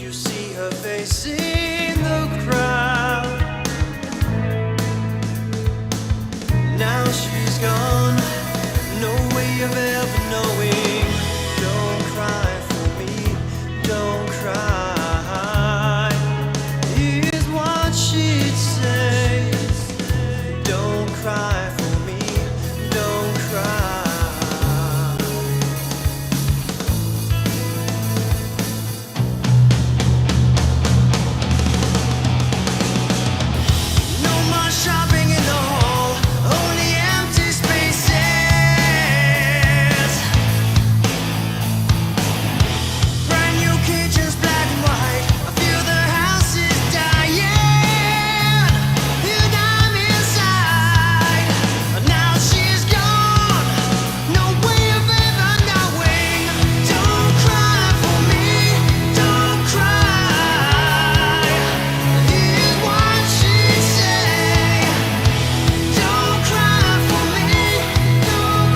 you see her face in the crowd. Now she's gone, no way of ever knowing. Don't cry for me, don't cry. Here's what she'd say. Don't cry for me, don't cry. Shopping in the hall, only empty spaces. Brand new kitchens, black and white. I feel the house is dying, and I'm inside. Now she's gone, no way of ever knowing. Don't cry for me, don't cry. Here's what she said. Don't cry for me, don't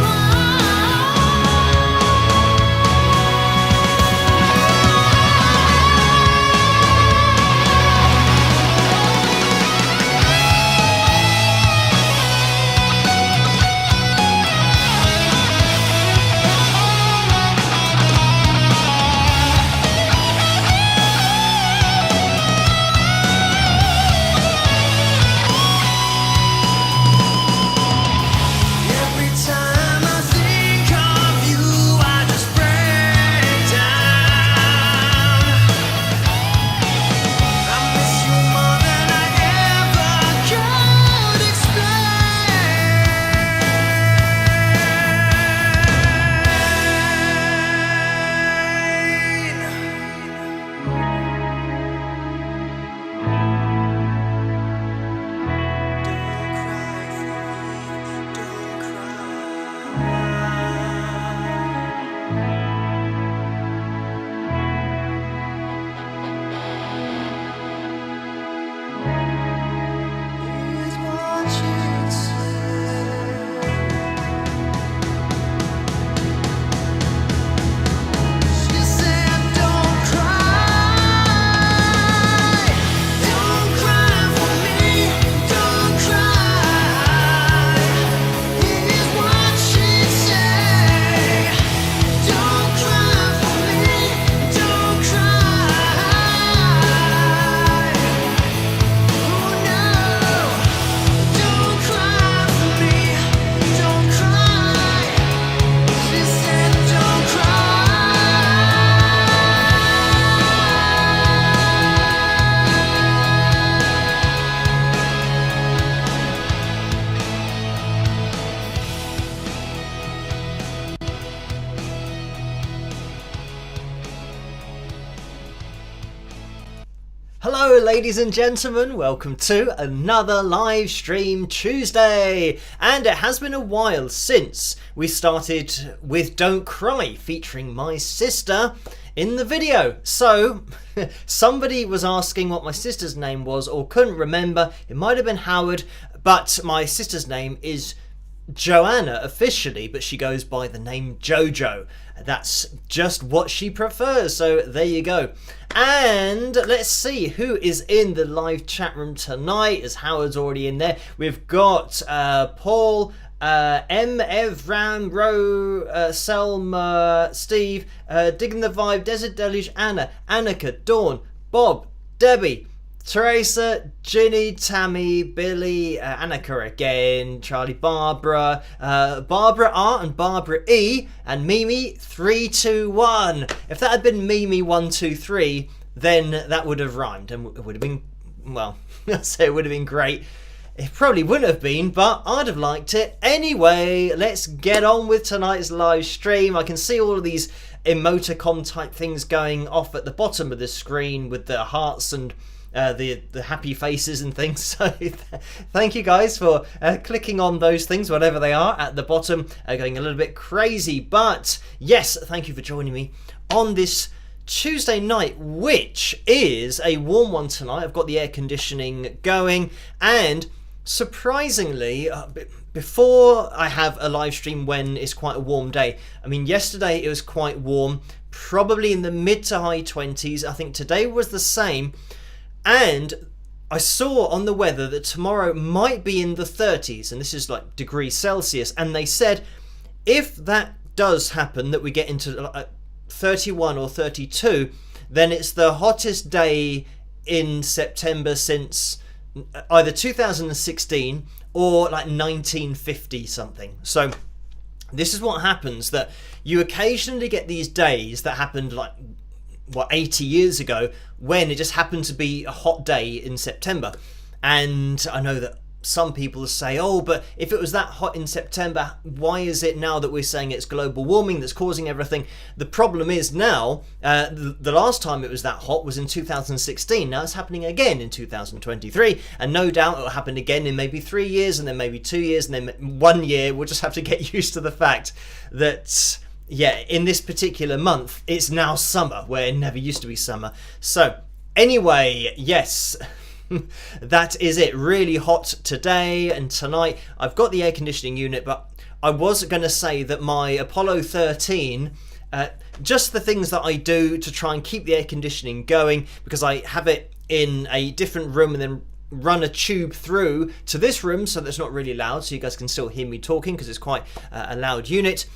Every time I think of you, I just break down. I miss you more than I ever could Here's what she'd say. She said, don't cry. Don't cry for me, don't cry. Here's what she'd say. Don't cry for me, don't cry. Oh no, don't cry for me, don't cry. She said, don't Hello ladies and gentlemen, welcome to another live stream Tuesday, and it has been a while since we started with Don't Cry featuring my sister in the video. So somebody was asking what my sister's name was or couldn't remember. It might have been Howard, but my sister's name is Joanna officially, but she goes by the name Jojo. That's just what she prefers, so there you go. And let's see who is in the live chat room tonight, as Howard's already in there. We've got Paul, M, Ev, Ram, Ro, Selma, Steve, Digging the Vibe, Desert Deluge, Anna, Annika, Dawn, Bob, Debbie, Teresa, Ginny, Tammy, Billy, Annika again, Charlie, Barbara, Barbara R and Barbara E, and Mimi 321. If that had been Mimi 123, then that would have rhymed and it would have been, well, I'd say it would have been great. It probably wouldn't have been, but I'd have liked it. Anyway, let's get on with tonight's live stream. I can see all of these emoticon type things going off at the bottom of the screen with the hearts and the happy faces and things. So thank you guys for clicking on those things, whatever they are, at the bottom, going a little bit crazy. But yes, thank you for joining me on this Tuesday night, which is a warm one tonight. I've got the air conditioning going, and surprisingly, before I have a live stream when it's quite a warm day, I mean, yesterday it was quite warm, probably in the mid to high 20s. I think today was the same. And I saw on the weather that tomorrow might be in the 30s, and this is like degrees Celsius. And they said if that does happen, that we get into 31 or 32, then it's the hottest day in September since either 2016 or like 1950 something. So this is what happens, that you occasionally get these days that happened like 80 years ago, when it just happened to be a hot day in September. And I know that some people say, oh, but if it was that hot in September, why is it now that we're saying it's global warming that's causing everything? The problem is now, the last time it was that hot was in 2016. Now it's happening again in 2023, and no doubt it'll happen again in maybe 3 years, and then maybe 2 years, and then 1 year. We'll just have to get used to the fact that, yeah, in this particular month, it's now summer, where it never used to be summer. So, anyway, yes, that is it. Really hot today and tonight. I've got the air conditioning unit, but I was going to say that my Apollo 13, just the things that I do to try and keep the air conditioning going, because I have it in a different room and then run a tube through to this room so that it's not really loud, so you guys can still hear me talking, because it's quite a loud unit.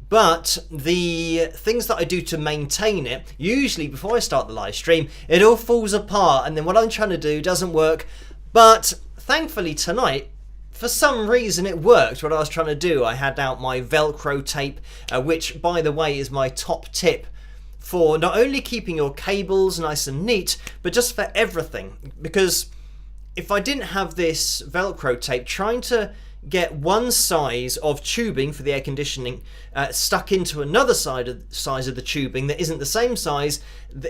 But the things that I do to maintain it, usually before I start the live stream, it all falls apart, and then what I'm trying to do doesn't work. But thankfully tonight, for some reason it worked what I was trying to do. I had out my Velcro tape, which by the way is my top tip for not only keeping your cables nice and neat, but just for everything. Because if I didn't have this Velcro tape, trying to get one size of tubing for the air conditioning stuck into another size of the tubing that isn't the same size,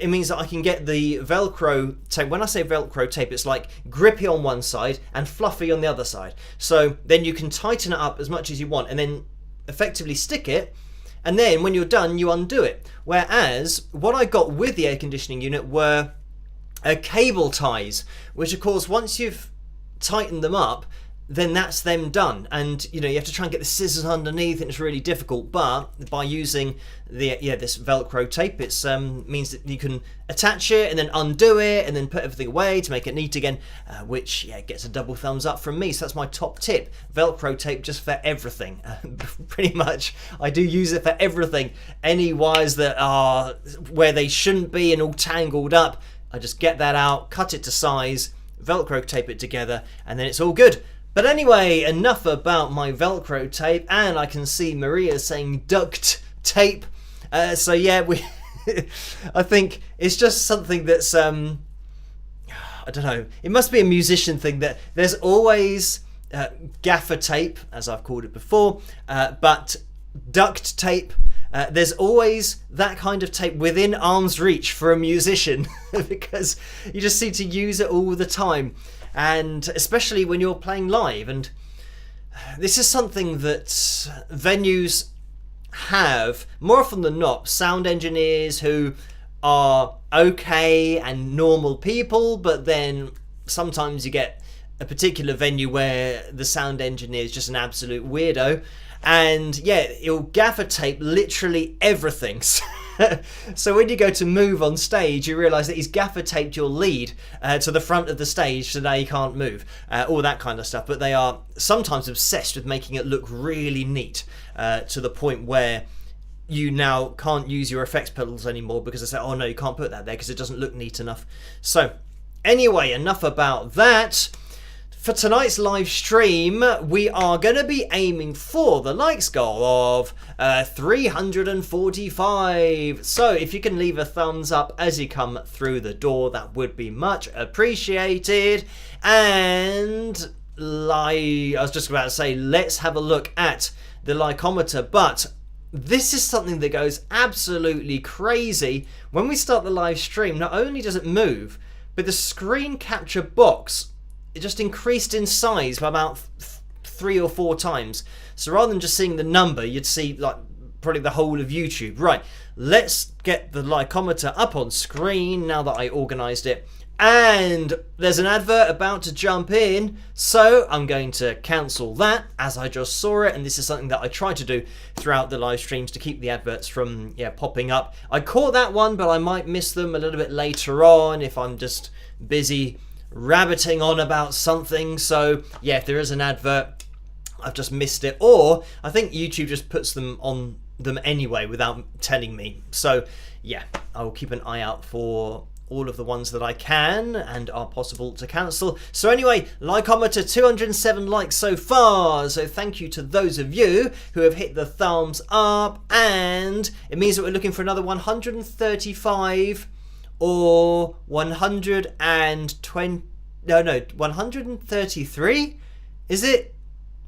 it means that I can get the Velcro tape. When I say Velcro tape, it's like grippy on one side and fluffy on the other side. So then you can tighten it up as much as you want and then effectively stick it, and then when you're done you undo it. Whereas what I got with the air conditioning unit were cable ties, which of course once you've tightened them up, then that's them done. And you know, you have to try and get the scissors underneath, and it's really difficult. But by using this Velcro tape, it means that you can attach it and then undo it and then put everything away to make it neat again, which gets a double thumbs up from me. So that's my top tip: Velcro tape just for everything. Pretty much, I do use it for everything. Any wires that are where they shouldn't be and all tangled up, I just get that out, cut it to size, Velcro tape it together, and then it's all good. But anyway, enough about my Velcro tape, and I can see Maria saying duct tape. So yeah, I think it's just something that's, I don't know, it must be a musician thing that there's always gaffer tape, as I've called it before, but duct tape, there's always that kind of tape within arm's reach for a musician because you just seem to use it all the time. And especially when you're playing live, and this is something that venues have more often than not. Sound engineers who are okay and normal people, but then sometimes you get a particular venue where the sound engineer is just an absolute weirdo, and yeah, he'll gaffer tape literally everything. So when you go to move on stage, you realise that he's gaffer taped your lead to the front of the stage, so now you can't move, all that kind of stuff. But they are sometimes obsessed with making it look really neat, to the point where you now can't use your effects pedals anymore because they say, oh no, you can't put that there because it doesn't look neat enough. So anyway, enough about that. For tonight's live stream, we are going to be aiming for the likes goal of 345. So if you can leave a thumbs up as you come through the door, that would be much appreciated. And I was just about to say, let's have a look at the likeometer. But this is something that goes absolutely crazy. When we start the live stream, not only does it move, but the screen capture box, it just increased in size by about 3 or 4 times. So rather than just seeing the number, you'd see like probably the whole of YouTube. Right, let's get the likeometer up on screen now that I organised it. And there's an advert about to jump in, so I'm going to cancel that as I just saw it. And this is something that I try to do throughout the live streams to keep the adverts from popping up. I caught that one, but I might miss them a little bit later on if I'm just busy rabbiting on about something. So yeah, if there is an advert, I've just missed it, or I think YouTube just puts them on them anyway without telling me. So yeah, I will keep an eye out for all of the ones that I can and are possible to cancel. So anyway, likeometer 207 likes so far, so thank you to those of you who have hit the thumbs up, and it means that we're looking for another 135 or 133, is it?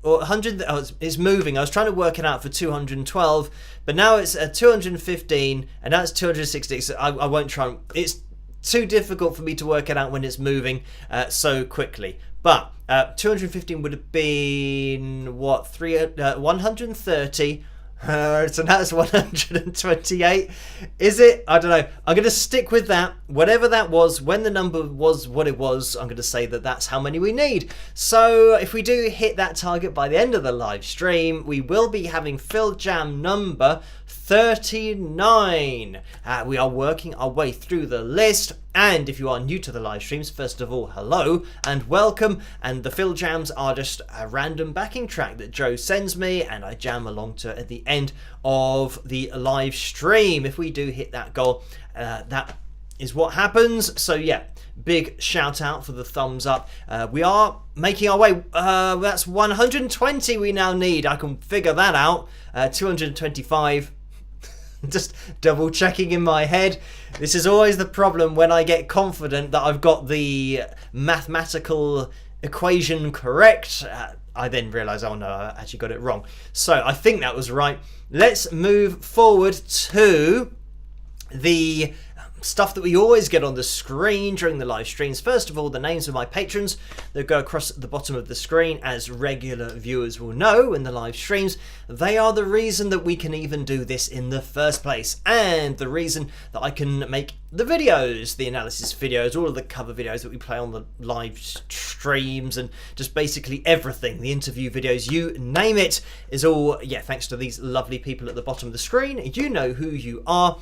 Or 100, it's moving. I was trying to work it out for 212, but now it's 215, and that's 260. So I won't try. It's too difficult for me to work it out when it's moving so quickly. But 215 would have been what, 130. So that's 128. Is it? I don't know. I'm going to stick with that. Whatever that was, when the number was what it was, I'm going to say that that's how many we need. So if we do hit that target by the end of the live stream, we will be having Phil Jam number 39. We are working our way through the list. And if you are new to the live streams, first of all, hello and welcome. And the Phil Jams are just a random backing track that Joe sends me and I jam along to at the end of the live stream. If we do hit that goal, that is what happens. So yeah, big shout out for the thumbs up. We are making our way. That's 120 we now need. I can figure that out. 225. Just double checking in my head. This is always the problem when I get confident that I've got the mathematical equation correct. I then realise, oh no, I actually got it wrong. So I think that was right. Let's move forward to the stuff that we always get on the screen during the live streams. First of all, the names of my patrons that go across the bottom of the screen, as regular viewers will know in the live streams. They are the reason that we can even do this in the first place, and the reason that I can make the videos, the analysis videos, all of the cover videos that we play on the live streams, and just basically everything, the interview videos, you name it, is all, yeah, thanks to these lovely people at the bottom of the screen. You know who you are.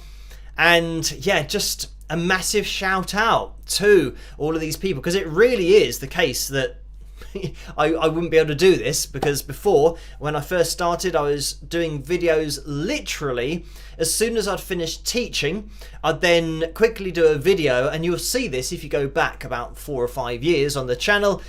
And yeah, just a massive shout out to all of these people, because it really is the case that I wouldn't be able to do this, because before, when I first started, I was doing videos literally as soon as I'd finished teaching. I'd then quickly do a video, and you'll see this if you go back about 4 or 5 years on the channel.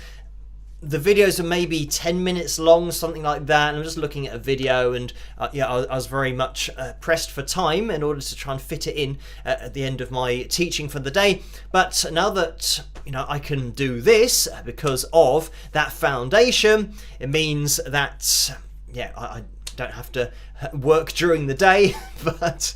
The videos are maybe 10 minutes long, something like that, and I'm just looking at a video, and yeah, I was very much pressed for time in order to try and fit it in at the end of my teaching for the day. But now that, you know, I can do this because of that foundation, it means that, yeah, I don't have to work during the day. But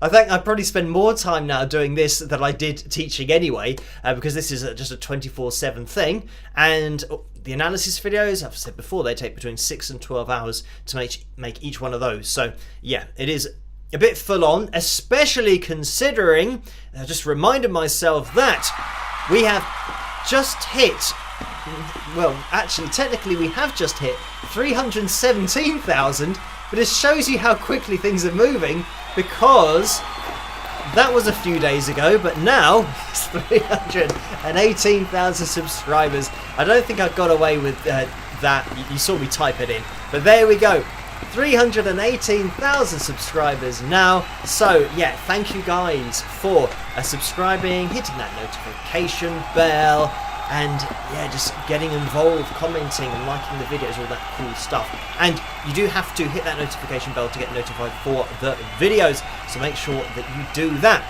I think I probably spend more time now doing this than I did teaching anyway, because this is just a 24/7 thing. And the analysis videos, I've said before, they take between 6 and 12 hours to make each one of those. So yeah, it is a bit full on, especially considering, I just reminded myself that we have just hit, well, actually, technically we have just hit 317,000, but it shows you how quickly things are moving, because that was a few days ago, but now it's 318,000 subscribers. I don't think I got away with that. You saw me type it in, but there we go. 318,000 subscribers now. So yeah, thank you guys for subscribing, hitting that notification bell, and yeah, just getting involved, commenting and liking the videos, all that cool stuff. And you do have to hit that notification bell to get notified for the videos, so make sure that you do that.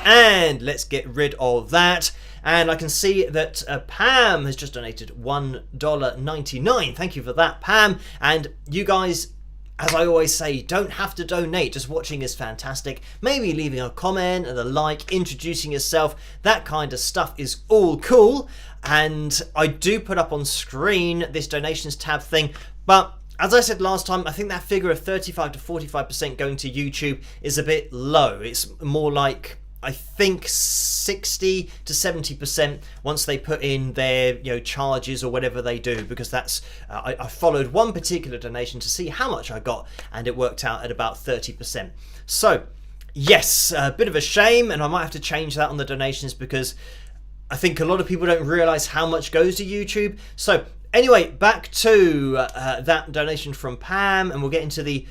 And let's get rid of that. And I can see that Pam has just donated $1.99. Thank you for that, Pam. And you guys, as I always say, don't have to donate. Just watching is fantastic. Maybe leaving a comment and a like, introducing yourself, that kind of stuff is all cool. And I do put up on screen this donations tab thing, but as I said last time, I think that figure of 35 to 45% going to YouTube is a bit low. It's more like I think 60 to 70% once they put in their charges or whatever they do, because that's I followed one particular donation to see how much I got, and it worked out at about 30%. So yes, a bit of a shame, and I might have to change that on the donations, because I think a lot of people don't realize how much goes to YouTube. So anyway, back to that donation from Pam, and we'll get into the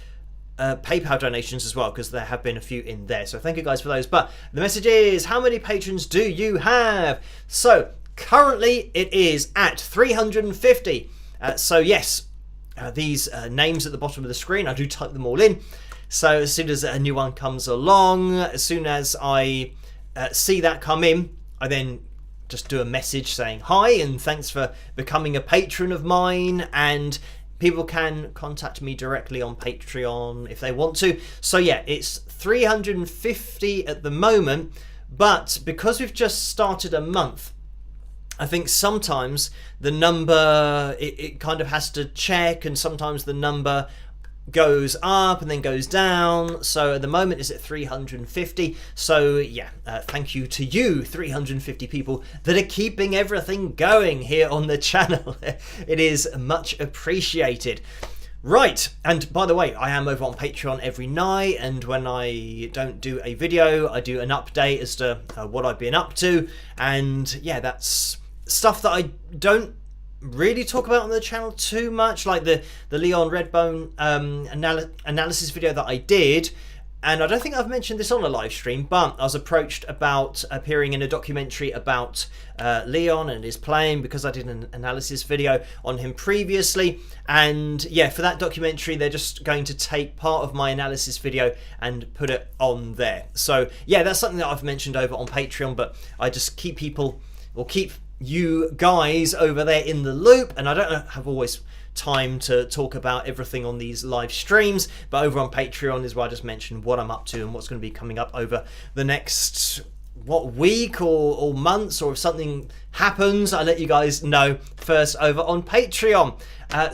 PayPal donations as well, because there have been a few in there, so thank you guys for those. But the message is, how many patrons do you have? So currently it is at 350. So yes, these names at the bottom of the screen, I do type them all in, so as soon as a new one comes along, as soon as I see that come in, I then just do a message saying hi and thanks for becoming a patron of mine, and people can contact me directly on Patreon if they want to. So yeah, it's 350 at the moment, but because we've just started a month, I think sometimes the number, it kind of has to check, and sometimes the number goes up and then goes down. So at the moment it's at 350. So yeah, thank you to you 350 people that are keeping everything going here on the channel. It is much appreciated. Right, and by the way, I am over on Patreon every night, and when I don't do a video, I do an update as to what I've been up to, and yeah, that's stuff that I don't really talk about on the channel too much, like the Leon Redbone analysis video that I did. And I don't think I've mentioned this on a live stream, but I was approached about appearing in a documentary about Leon and his playing, because I did an analysis video on him previously. And yeah, for that documentary, they're just going to take part of my analysis video and put it on there. So yeah, that's something that I've mentioned over on Patreon, but I just keep people, or keep you guys over there in the loop, and I don't have always time to talk about everything on these live streams, but over on Patreon is where I just mention what I'm up to and what's going to be coming up over the next week or months, or if something happens, I let you guys know first over on Patreon.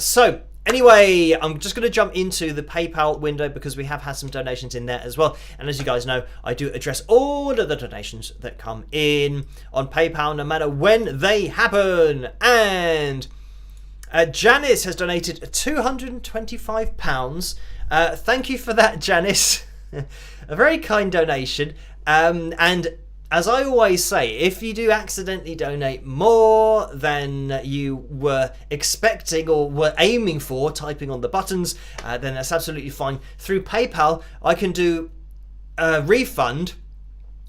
So anyway, I'm just going to jump into the PayPal window, because we have had some donations in there as well. And as you guys know, I do address all of the donations that come in on PayPal, no matter when they happen. And Janice has donated £225. Thank you for that, Janice. A very kind donation. And as I always say, if you do accidentally donate more than you were expecting or were aiming for, typing on the buttons, then that's absolutely fine. Through PayPal, I can do a refund.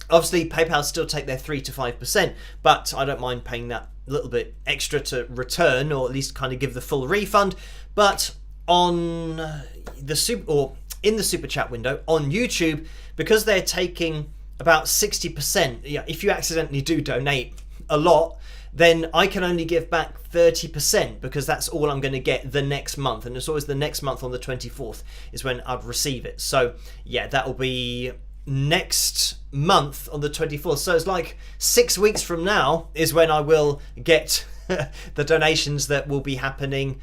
Obviously, PayPal still take their 3 to 5%, but I don't mind paying that little bit extra to return, or at least kind of give the full refund. But on the in the super chat window on YouTube, because they're taking about 60%, yeah, if you accidentally do donate a lot, then I can only give back 30%, because that's all I'm going to get the next month, and it's always the next month on the 24th is when I'd receive it. So yeah, that will be next month on the 24th, so it's like 6 weeks from now is when I will get the donations that will be happening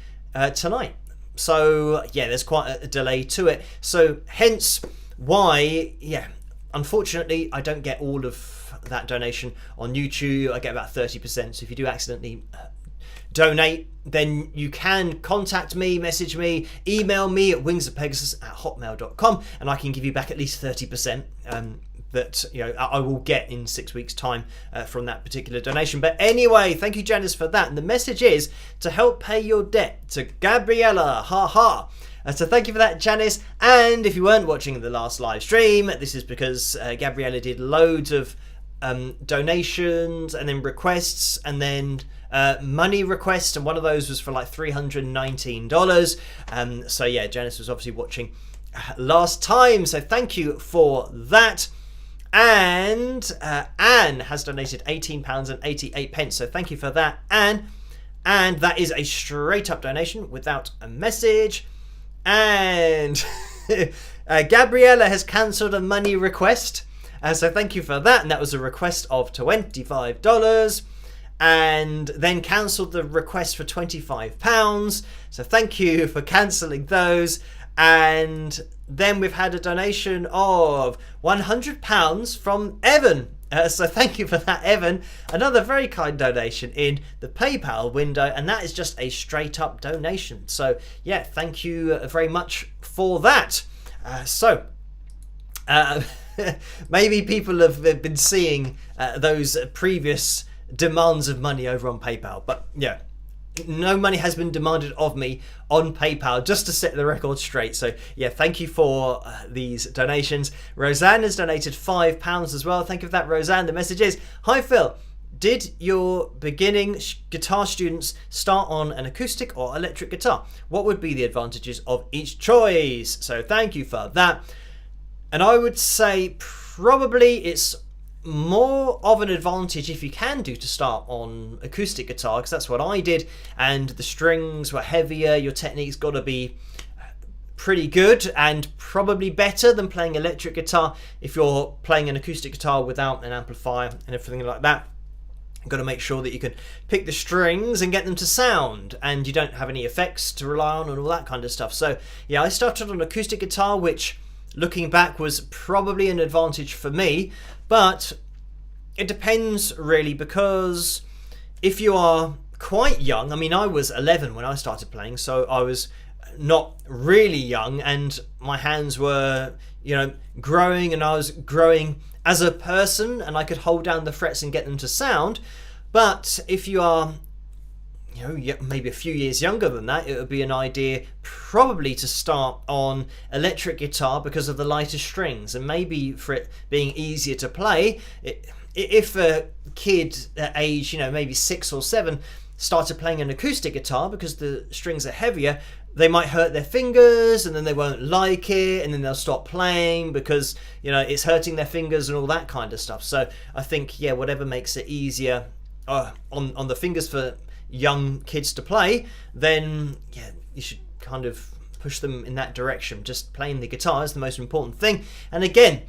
tonight. So yeah, there's quite a delay to it, so hence why, yeah, unfortunately I don't get all of that donation on YouTube. I get about 30%, so if you do accidentally donate, then you can contact me, message me, email me at wingsofpegasus@hotmail.com, and I can give you back at least 30% that I will get in 6 weeks time from that particular donation. But anyway, thank you, Janice, for that. And the message is to help pay your debt to Gabriella, haha. So thank you for that, Janice. And if you weren't watching the last live stream, this is because Gabriella did loads of donations and then requests, and then money requests, and one of those was for like $319. So yeah, Janice was obviously watching last time, so thank you for that. And Anne has donated £18.88, so thank you for that, Anne. And that is a straight up donation without a message. And Gabriella has cancelled a money request, so thank you for that. And that was a request of $25, and then cancelled the request for £25. So thank you for cancelling those. And then we've had a donation of £100 from Evan. So thank you for that, Evan. Another very kind donation in the PayPal window, and that is just a straight up donation. So yeah, thank you very much for that. Maybe people have been seeing those previous demands of money over on PayPal, but yeah, no money has been demanded of me on PayPal, just to set the record straight. So yeah, thank you for these donations. Roseanne has donated £5 as well. Thank you for that, Roseanne. The message is, hi Phil, did your beginning guitar students start on an acoustic or electric guitar? What would be the advantages of each choice? So thank you for that. And I would say probably it's more of an advantage if you can do to start on acoustic guitar, because that's what I did, and the strings were heavier. Your technique's got to be pretty good and probably better than playing electric guitar. If you're playing an acoustic guitar without an amplifier and everything like that, you've got to make sure that you can pick the strings and get them to sound, and you don't have any effects to rely on and all that kind of stuff. So yeah, I started on acoustic guitar, which looking back was probably an advantage for me, but it depends really, because if you are quite young, I mean I was 11 when I started playing, so I was not really young, and my hands were, you know, growing, and I was growing as a person, and I could hold down the frets and get them to sound. But if you are, you know, maybe a few years younger than that, it would be an idea probably to start on electric guitar because of the lighter strings, and maybe for it being easier to play. If a kid at age, you know, maybe 6 or 7 started playing an acoustic guitar because the strings are heavier, they might hurt their fingers, and then they won't like it, and then they'll stop playing because, you know, it's hurting their fingers and all that kind of stuff. So I think, yeah, whatever makes it easier on the fingers for young kids to play, then yeah, you should kind of push them in that direction. Just playing the guitar is the most important thing. And again,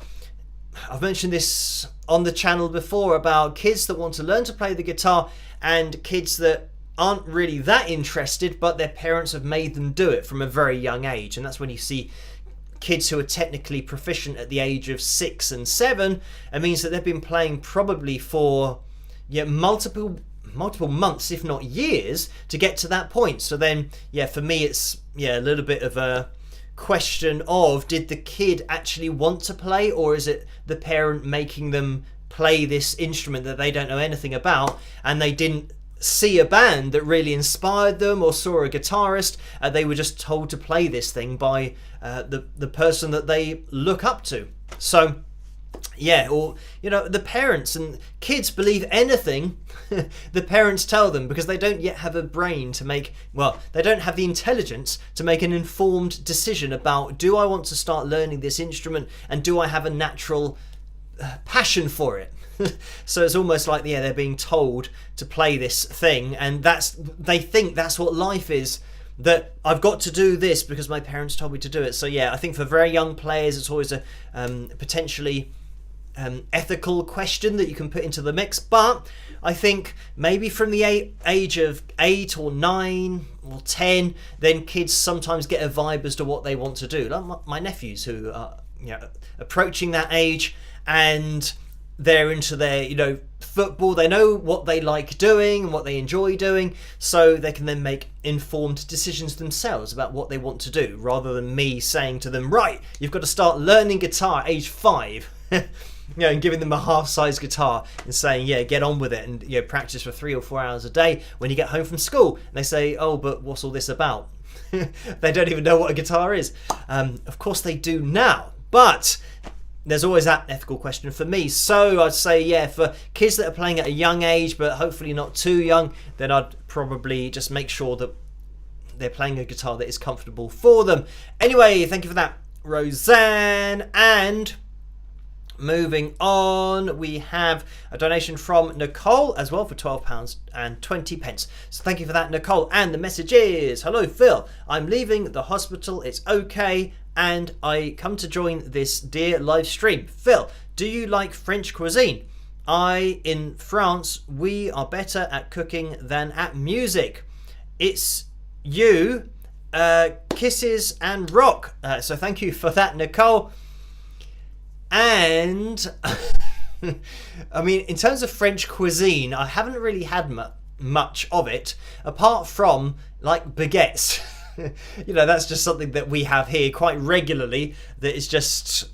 I've mentioned this on the channel before about kids that want to learn to play the guitar and kids that aren't really that interested, but their parents have made them do it from a very young age. And that's when you see kids who are technically proficient at the age of 6 and 7. It means that they've been playing probably for multiple months, if not years, to get to that point. So then, yeah, for me, it's a little bit of a question of, did the kid actually want to play, or is it the parent making them play this instrument that they don't know anything about, and they didn't see a band that really inspired them or saw a guitarist, they were just told to play this thing by the person that they look up to. So yeah, or, you know, the parents and kids believe anything the parents tell them, because they don't yet have a brain to make, well, they don't have the intelligence to make an informed decision about, do I want to start learning this instrument, and do I have a natural passion for it? So it's almost like, yeah, they're being told to play this thing, and they think that's what life is, that I've got to do this because my parents told me to do it. So yeah, I think for very young players, it's always a potentially ethical question that you can put into the mix. But I think maybe from the age of 8 or 9 or 10, then kids sometimes get a vibe as to what they want to do. Like my nephews, who are, you know, approaching that age, and they're into their, you know, football. They know what they like doing and what they enjoy doing, so they can then make informed decisions themselves about what they want to do, rather than me saying to them, right, you've got to start learning guitar at age 5. You know, and giving them a half-size guitar and saying, yeah, get on with it, and, you know, practice for 3 or 4 hours a day when you get home from school. And they say, oh, but what's all this about? They don't even know what a guitar is. Of course they do now, but there's always that ethical question for me. So I'd say, yeah, for kids that are playing at a young age, but hopefully not too young, then I'd probably just make sure that they're playing a guitar that is comfortable for them. Anyway, thank you for that, Roseanne. And moving on, we have a donation from Nicole as well for £12.20. So thank you for that, Nicole. And the message is, hello Phil, I'm leaving the hospital, it's okay, and I come to join this dear live stream. Phil, do you like French cuisine? In France, we are better at cooking than at music. It's you Kisses and rock. So thank you for that, Nicole. And I mean, in terms of French cuisine, I haven't really had much of it, apart from like baguettes. You know, that's just something that we have here quite regularly, that is just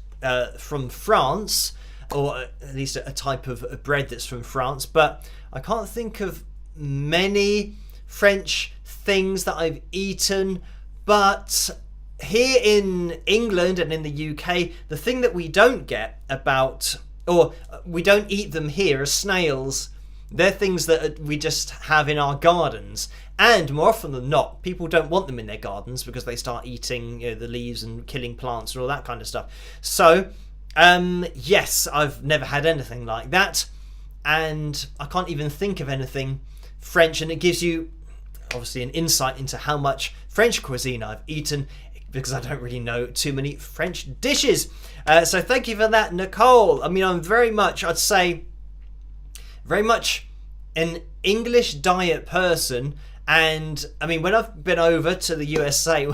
from France, or at least a type of bread that's from France. But I can't think of many French things that I've eaten. But here in England and in the UK, the thing that we don't get about, or we don't eat them here, are snails. They're things that we just have in our gardens, and more often than not, people don't want them in their gardens because they start eating, you know, the leaves and killing plants and all that kind of stuff. So yes, I've never had anything like that, and I can't even think of anything French. And it gives you obviously an insight into how much French cuisine I've eaten, because I don't really know too many French dishes. So thank you for that, Nicole. I mean, I'm very much, I'd say, very much an English diet person. And I mean, when I've been over to the USA,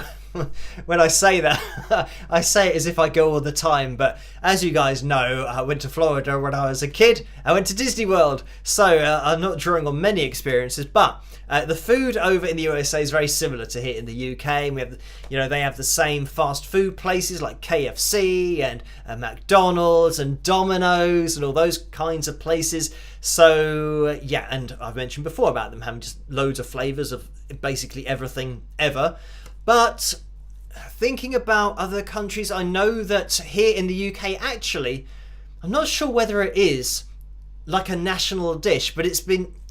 when I say that, I say it as if I go all the time. But as you guys know, I went to Florida when I was a kid. I went to Disney World. So I'm not drawing on many experiences, but the food over in the USA is very similar to here in the UK. And we have, you know, they have the same fast food places like KFC and McDonald's and Domino's and all those kinds of places. So yeah, and I've mentioned before about them having just loads of flavours of basically everything ever. But thinking about other countries, I know that here in the UK, actually, I'm not sure whether it is like a national dish, but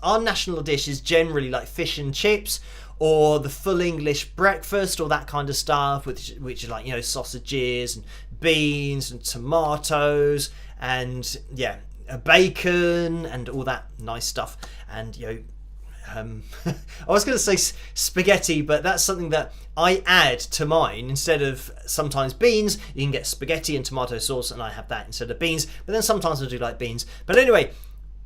our national dish is generally like fish and chips, or the full English breakfast, or that kind of stuff, which is like, you know, sausages and beans and tomatoes and yeah, bacon and all that nice stuff. And you know, I was going to say spaghetti, but that's something that I add to mine. Instead of sometimes beans, you can get spaghetti and tomato sauce, and I have that instead of beans. But then sometimes I do like beans. But anyway,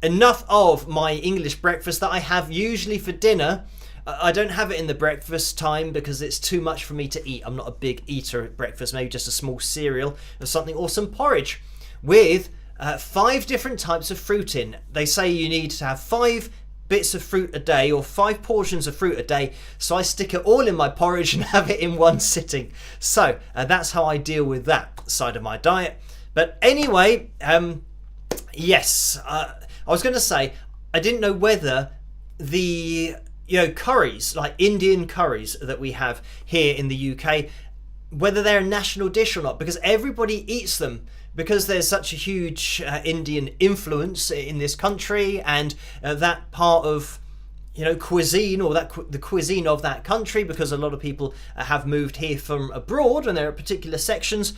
enough of my English breakfast that I have usually for dinner. I don't have it in the breakfast time because it's too much for me to eat. I'm not a big eater at breakfast, maybe just a small cereal or something, or some porridge with 5 different types of fruit in. They say you need to have 5 bits of fruit a day, or 5 portions of fruit a day, so I stick it all in my porridge and have it in one sitting. So that's how I deal with that side of my diet. But anyway, yes, I was going to say, I didn't know whether the, you know, curries, like Indian curries that we have here in the UK, whether they're a national dish or not, because everybody eats them, because there's such a huge Indian influence in this country, and that part of, you know, cuisine, or that the cuisine of that country, because a lot of people have moved here from abroad, and there are particular sections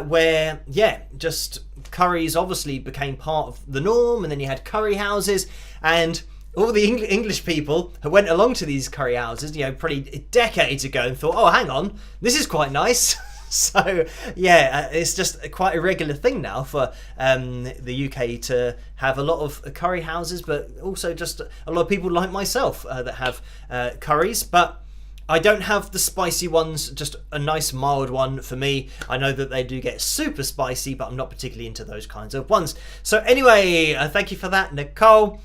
where, yeah, just curries obviously became part of the norm, and then you had curry houses, and all the English people who went along to these curry houses, you know, probably decades ago, and thought, oh, hang on, this is quite nice. So yeah, it's just quite a regular thing now for the UK to have a lot of curry houses, but also just a lot of people like myself that have curries. But I don't have the spicy ones, just a nice mild one for me. I know that they do get super spicy, but I'm not particularly into those kinds of ones. So anyway, thank you for that, Nicole.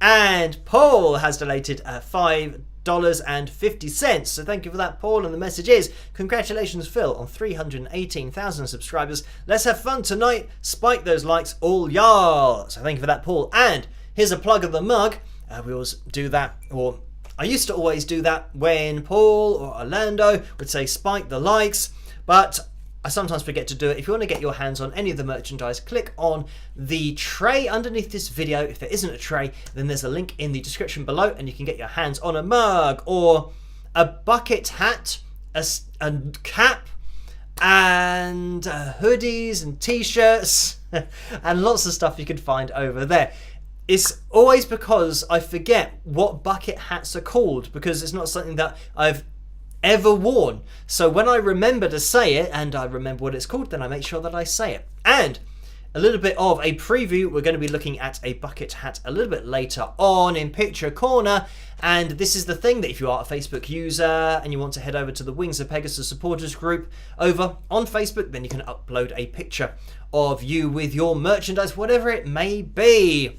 And Paul has donated $5.50. So thank you for that, Paul. And the message is, congratulations, Phil, on 318,000 subscribers. Let's have fun tonight. Spike those likes, all y'all. So thank you for that, Paul. And here's a plug of the mug. We always do that, or I used to always do that when Paul or Orlando would say spike the likes, but I sometimes forget to do it. If you want to get your hands on any of the merchandise, click on the tray underneath this video. If there isn't a tray, then there's a link in the description below, and you can get your hands on a mug or a bucket hat, a cap, and hoodies and t-shirts and lots of stuff you can find over there. It's always because I forget what bucket hats are called, because it's not something that I've ever worn. So when I remember to say it, and I remember what it's called, then I make sure that I say it. And a little bit of a preview. We're going to be looking at a bucket hat a little bit later on in Picture Corner. And this is the thing, that if you are a Facebook user and you want to head over to the Wings of Pegasus supporters group over on Facebook, then you can upload a picture of you with your merchandise, whatever it may be.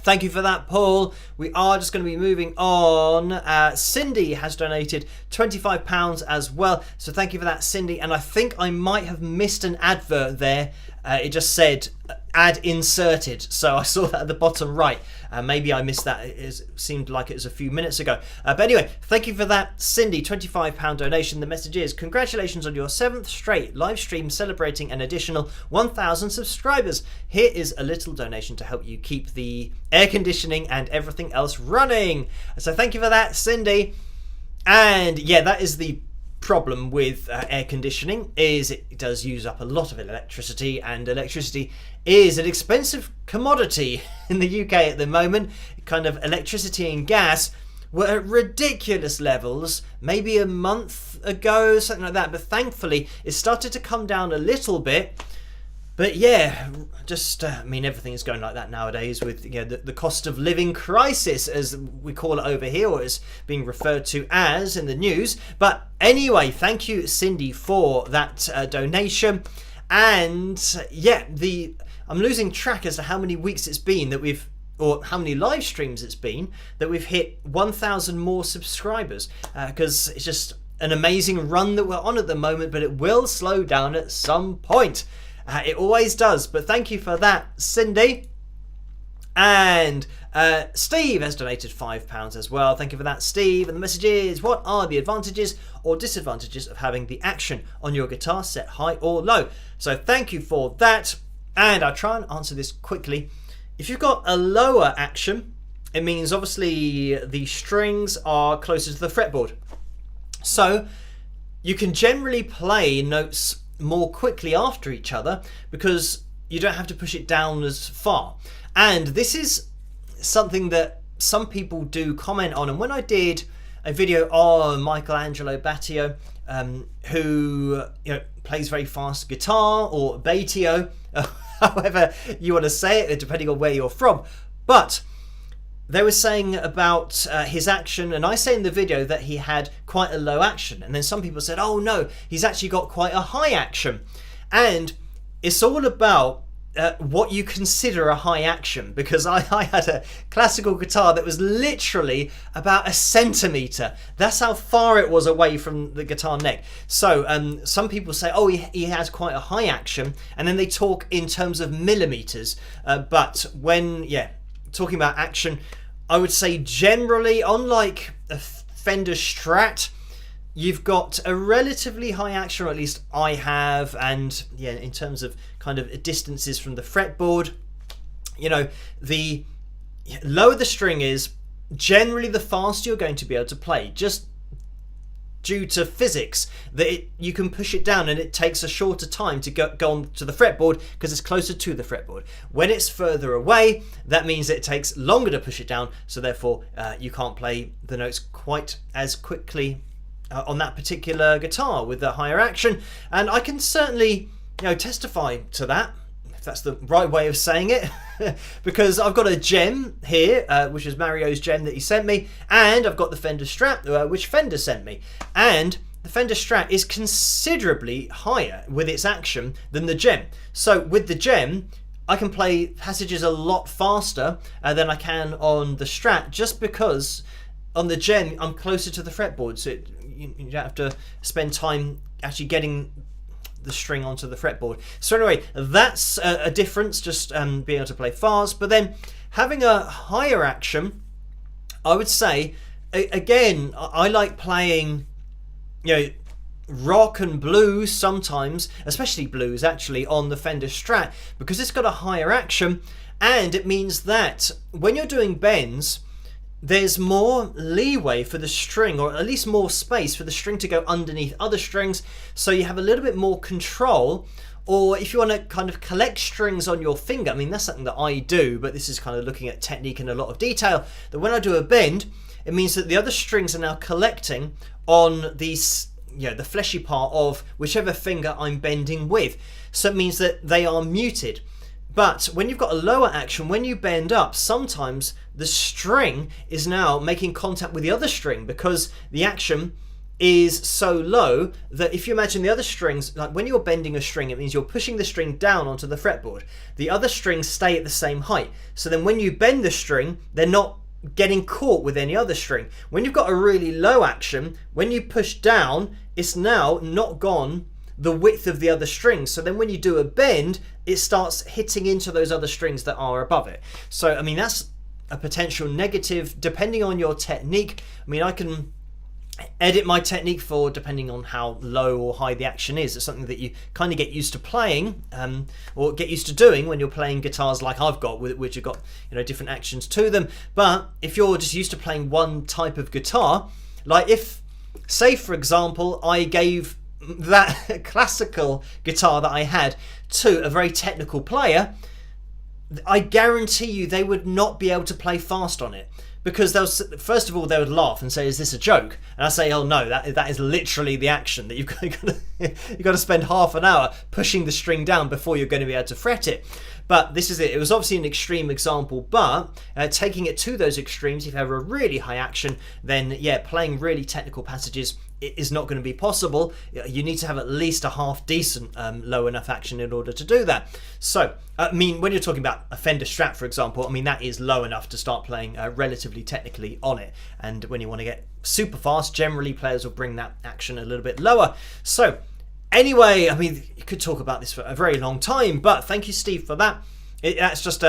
Thank you for that, Paul. We are just going to be moving on. Cindy has donated £25 as well. So thank you for that, Cindy. And I think I might have missed an advert there. It just said ad inserted. So I saw that at the bottom right. Maybe I missed that. It seemed like it was a few minutes ago. But anyway, thank you for that, Cindy. £25 donation. The message is, congratulations on your 7th straight live stream celebrating an additional 1,000 subscribers. Here is a little donation to help you keep the air conditioning and everything else running. So thank you for that, Cindy. And yeah, that is the problem with air conditioning, is it does use up a lot of electricity, and electricity is an expensive commodity in the UK at the moment. Kind of electricity and gas were at ridiculous levels maybe a month ago, something like that, but thankfully it started to come down a little bit. But yeah, just, I mean, everything is going like that nowadays with, you know, the cost of living crisis, as we call it over here, or is being referred to as in the news. But anyway, thank you, Cindy, for that donation. And yeah, I'm losing track as to how many weeks it's been that we've, or how many live streams it's been that we've hit 1,000 more subscribers, because it's just an amazing run that we're on at the moment, but it will slow down at some point. It always does, but thank you for that, Cindy. And Steve has donated £5 as well. Thank you for that, Steve. And the message is, what are the advantages or disadvantages of having the action on your guitar set high or low? So thank you for that. And I'll try and answer this quickly. If you've got a lower action, it means obviously the strings are closer to the fretboard. So you can generally play notes more quickly after each other because you don't have to push it down as far. And this is something that some people do comment on. And when I did a video on Michelangelo Battio, who, you know, plays very fast guitar, or Battio, however you want to say it, depending on where you're from, but they were saying about his action, and I say in the video that he had quite a low action, and then some people said, oh no, he's actually got quite a high action. And it's all about what you consider a high action, because I had a classical guitar that was literally about 1 centimetre. That's how far it was away from the guitar neck. So some people say, oh, he has quite a high action, and then they talk in terms of millimetres. But when, talking about action, I would say generally, unlike a Fender Strat, you've got a relatively high action, or at least I have, and yeah, in terms of kind of distances from the fretboard, you know, the lower the string is, generally the faster you're going to be able to play, just due to physics, that you can push it down and it takes a shorter time to go on to the fretboard because it's closer to the fretboard. When it's further away, that means that it takes longer to push it down, so therefore you can't play the notes quite as quickly on that particular guitar with the higher action. And I can certainly, you know, testify to that, if that's the right way of saying it, because I've got a gem here, which is Mario's gem that he sent me, and I've got the Fender Strat, which Fender sent me, and the Fender Strat is considerably higher with its action than the gem. So with the gem, I can play passages a lot faster than I can on the Strat, just because on the gem I'm closer to the fretboard, so you don't have to spend time actually getting the string onto the fretboard. So anyway, that's a difference, just being able to play fast. But then having a higher action, I would say, again, I like playing, you know, rock and blues sometimes, especially blues actually, on the Fender Strat, because it's got a higher action, and it means that when you're doing bends, there's more leeway for the string, or at least more space for the string to go underneath other strings, so you have a little bit more control. Or if you want to kind of collect strings on your finger, I mean, that's something that I do, but this is kind of looking at technique in a lot of detail, that when I do a bend, it means that the other strings are now collecting on these, you know, the fleshy part of whichever finger I'm bending with. So it means that they are muted. But when you've got a lower action, when you bend up, sometimes the string is now making contact with the other string because the action is so low that if you imagine the other strings, like when you're bending a string, it means you're pushing the string down onto the fretboard. The other strings stay at the same height. So then when you bend the string, they're not getting caught with any other string. When you've got a really low action, when you push down, it's now not gone the width of the other strings. So then when you do a bend, it starts hitting into those other strings that are above it. So, I mean, that's a potential negative depending on your technique. I mean, I can edit my technique for depending on how low or high the action is. It's something that you kind of get used to playing or get used to doing when you're playing guitars like I've got, which have got, you know, different actions to them. But if you're just used to playing one type of guitar, like if, say for example, I gave that classical guitar that I had to a very technical player, I guarantee you they would not be able to play fast on it. Because they'll, first of all, they would laugh and say, "Is this a joke?" And I say, "Oh no, that is literally the action that you've got to spend half an hour pushing the string down before you're going to be able to fret it." But this is it. It was obviously an extreme example, but taking it to those extremes, if you have a really high action, then yeah, playing really technical passages is not going to be possible. You need to have at least a half decent low enough action in order to do that. So, I mean, when you're talking about a Fender Strat, for example, I mean, that is low enough to start playing relatively technically on it. And when you want to get super fast, generally players will bring that action a little bit lower. So, anyway, I mean, you could talk about this for a very long time, but thank you, Steve, for that. That's just,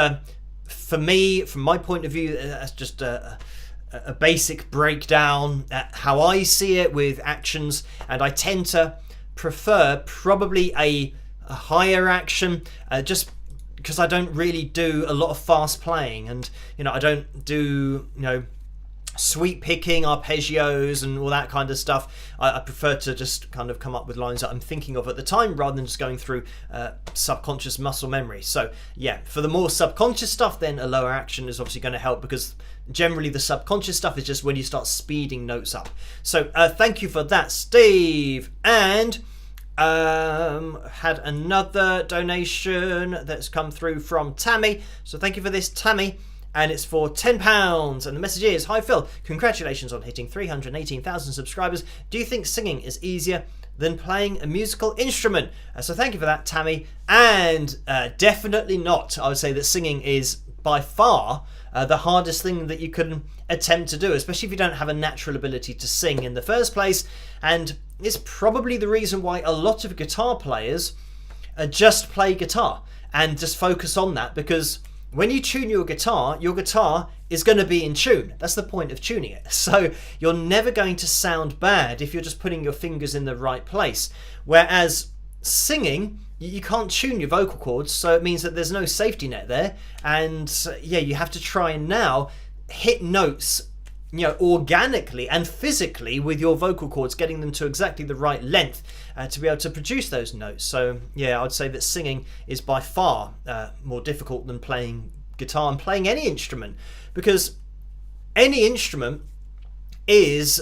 for me, from my point of view, that's just a basic breakdown at how I see it with actions, and I tend to prefer probably a higher action just because I don't really do a lot of fast playing, and you know, I don't do, you know, sweep picking, arpeggios and all that kind of stuff. I prefer to just kind of come up with lines that I'm thinking of at the time rather than just going through subconscious muscle memory. So yeah, for the more subconscious stuff, then a lower action is obviously going to help, because generally the subconscious stuff is just when you start speeding notes up. So thank you for that, Steve. And had another donation that's come through from Tammy. So thank you for this, Tammy. And it's for £10. And the message is, "Hi Phil, congratulations on hitting 318,000 subscribers. Do you think singing is easier than playing a musical instrument?" So thank you for that, Tammy. And definitely not. I would say that singing is by far the hardest thing that you can attempt to do, especially if you don't have a natural ability to sing in the first place. And it's probably the reason why a lot of guitar players just play guitar and just focus on that, because when you tune your guitar is going to be in tune. That's the point of tuning it. So you're never going to sound bad if you're just putting your fingers in the right place. Whereas singing, you can't tune your vocal cords, so it means that there's no safety net there. And yeah, you have to try and now hit notes, you know, organically and physically with your vocal cords, getting them to exactly the right length to be able to produce those notes. So yeah, I'd say that singing is by far more difficult than playing guitar and playing any instrument, because any instrument is,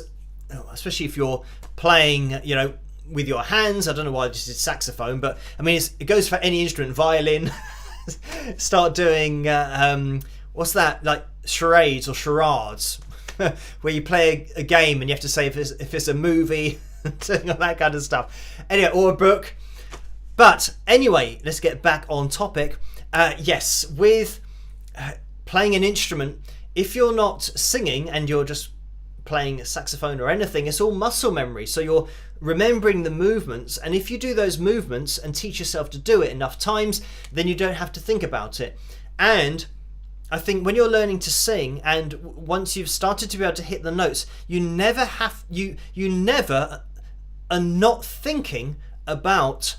especially if you're playing, you know, with your hands. I don't know why I just did saxophone, but I mean, it goes for any instrument. Violin, start doing what's that, like charades or charades, where you play a game and you have to say if it's a movie, that kind of stuff. Anyway, or a book. But anyway, let's get back on topic. Yes, with playing an instrument, if you're not singing and you're just playing a saxophone or anything, it's all muscle memory. So you're remembering the movements, and if you do those movements and teach yourself to do it enough times, then you don't have to think about it. And I think when you're learning to sing, and once you've started to be able to hit the notes, you never are not thinking about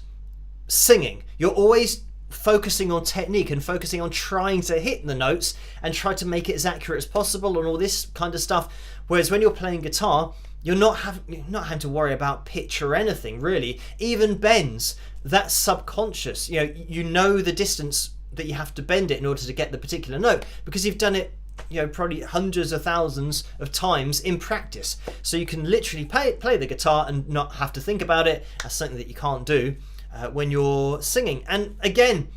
singing. You're always focusing on technique and focusing on trying to hit the notes and try to make it as accurate as possible and all this kind of stuff. Whereas when you're playing guitar, you're not having to worry about pitch or anything really. Even bends, that's subconscious. You know the distance that you have to bend it in order to get the particular note, because you've done it, you know, probably hundreds of thousands of times in practice. So you can literally play the guitar and not have to think about it. That's something that you can't do when you're singing. And again,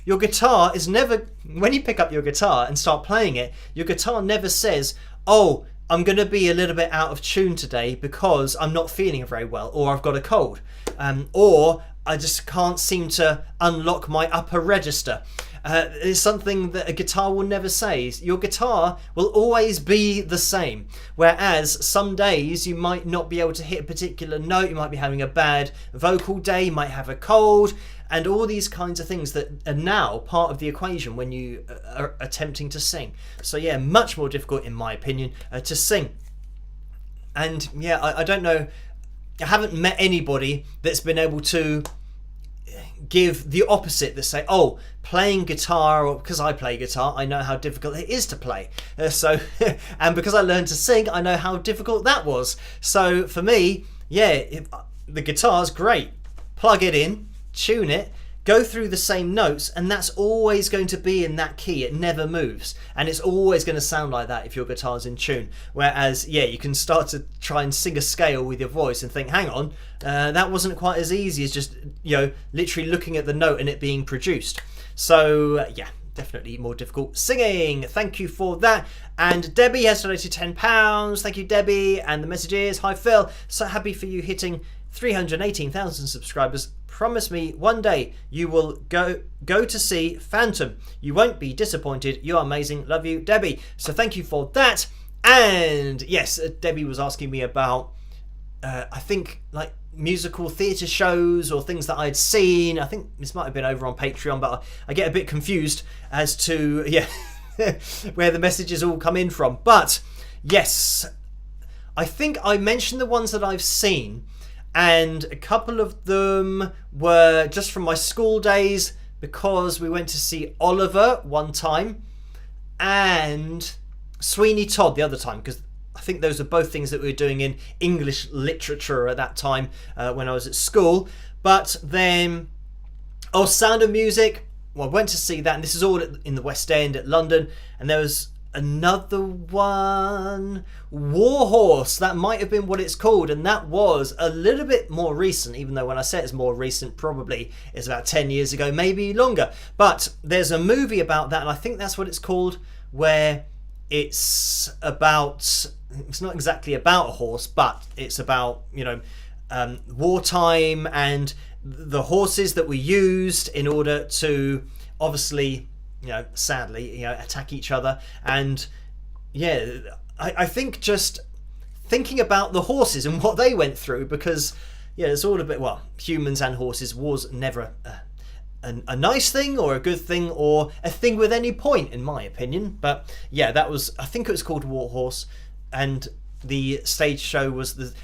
your guitar is never, when you pick up your guitar and start playing it, your guitar never says, oh, I'm going to be a little bit out of tune today because I'm not feeling very well, or I've got a cold, or I just can't seem to unlock my upper register. It's something that a guitar will never say. Your guitar will always be the same. Whereas some days you might not be able to hit a particular note, you might be having a bad vocal day, you might have a cold, and all these kinds of things that are now part of the equation when you are attempting to sing. So yeah, much more difficult in my opinion to sing. And yeah, I don't know, I haven't met anybody that's been able to give the opposite, that say, oh, playing guitar, or because I play guitar, I know how difficult it is to play. And because I learned to sing, I know how difficult that was. So for me, yeah, the guitar's great. Plug it in, tune it, go through the same notes, and that's always going to be in that key. It never moves, and it's always going to sound like that if your guitar's in tune. Whereas, yeah, you can start to try and sing a scale with your voice and think, hang on, that wasn't quite as easy as just, literally looking at the note and it being produced. So yeah, definitely more difficult singing. Thank you for that. And Debbie has donated £10. Thank you, Debbie. And the message is, hi Phil, so happy for you hitting 318,000 subscribers. Promise me one day you will go to see Phantom. You won't be disappointed. You are amazing. Love you, Debbie. So thank you for that. And yes, Debbie was asking me about, I think, like musical theatre shows or things that I'd seen. I think this might have been over on Patreon, but I get a bit confused as to where the messages all come in from. But yes, I think I mentioned the ones that I've seen, and a couple of them were just from my school days, because we went to see Oliver one time and Sweeney Todd the other time, because I think those are both things that we were doing in English literature at that time when I was at school. But then, Sound of Music, well, I went to see that, and this is all in the West End at London, and there was another one, Warhorse, that might have been what it's called, and that was a little bit more recent, even though when I say it's more recent, probably it's about 10 years ago, maybe longer. But there's a movie about that, and I think that's what it's called, where it's not exactly about a horse, but it's about wartime and the horses that were used in order to obviously sadly attack each other. And yeah, I think just thinking about the horses and what they went through, because it's all a bit, well, humans and horses, war's never a nice thing or a good thing or a thing with any point, in my opinion. But yeah, that was, I think it was called Warhorse, and the stage show was the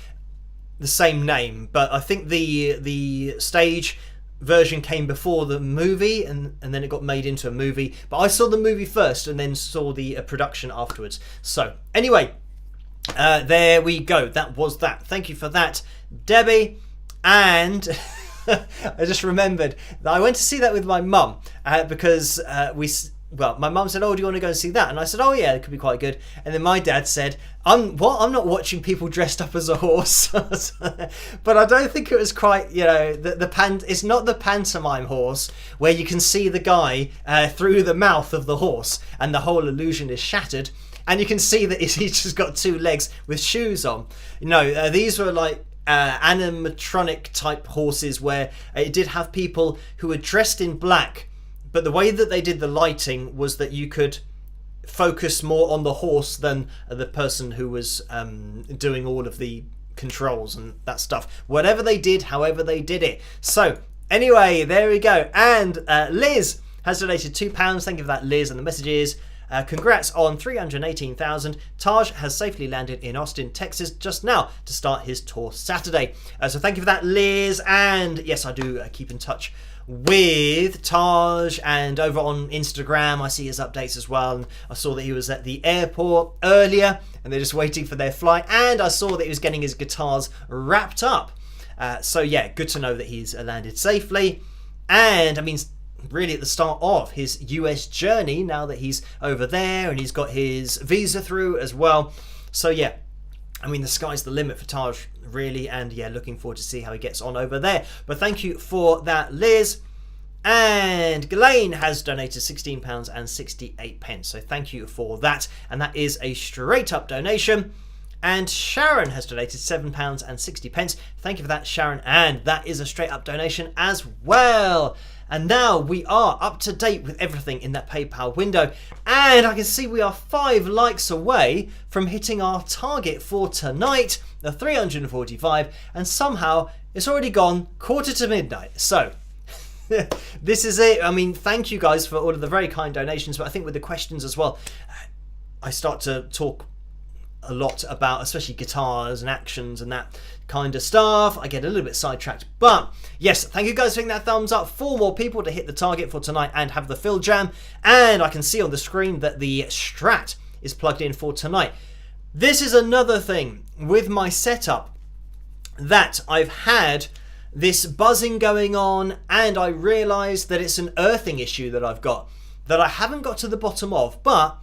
same name, but I think the stage version came before the movie, and then it got made into a movie. But I saw the movie first and then saw the production afterwards. So anyway, there we go. That was that. Thank you for that, Debbie. And I just remembered that I went to see that with my mum because my mum said, oh, do you want to go and see that? And I said, oh yeah, it could be quite good. And then my dad said, I'm not watching people dressed up as a horse. But I don't think it was quite, it's not the pantomime horse where you can see the guy through the mouth of the horse and the whole illusion is shattered. And you can see that he's just got two legs with shoes on. These were like animatronic type horses where it did have people who were dressed in black. But the way that they did the lighting was that you could focus more on the horse than the person who was doing all of the controls and that stuff. Whatever they did, however they did it. So anyway, there we go. And Liz has donated £2. Thank you for that, Liz. And the message is, congrats on 318,000. Taj has safely landed in Austin, Texas just now to start his tour Saturday. So thank you for that, Liz. And yes, I do keep in touch with Taj, and over on Instagram I see his updates as well, and I saw that he was at the airport earlier and they're just waiting for their flight, and I saw that he was getting his guitars wrapped up. So yeah, good to know that he's landed safely, and I mean really at the start of his US journey now that he's over there and he's got his visa through as well. So yeah, I mean, the sky's the limit for Taj, really, and yeah, looking forward to see how he gets on over there. But thank you for that, Liz. And Ghislaine has donated £16.68. So thank you for that. And that is a straight up donation. And Sharon has donated £7.60. Thank you for that, Sharon. And that is a straight up donation as well. And now we are up to date with everything in that PayPal window. And I can see we are 5 likes away from hitting our target for tonight, the 345. And somehow it's already gone 1:45. So this is it. I mean, thank you guys for all of the very kind donations. But I think with the questions as well, I start to talk a lot about especially guitars and actions and that kind of stuff. I get a little bit sidetracked, but yes, thank you guys for hitting that thumbs up. 4 more people to hit the target for tonight and have the fill jam. And I can see on the screen that the Strat is plugged in for tonight. This is another thing with my setup, that I've had this buzzing going on, and I realized that it's an earthing issue that I've got that I haven't got to the bottom of, but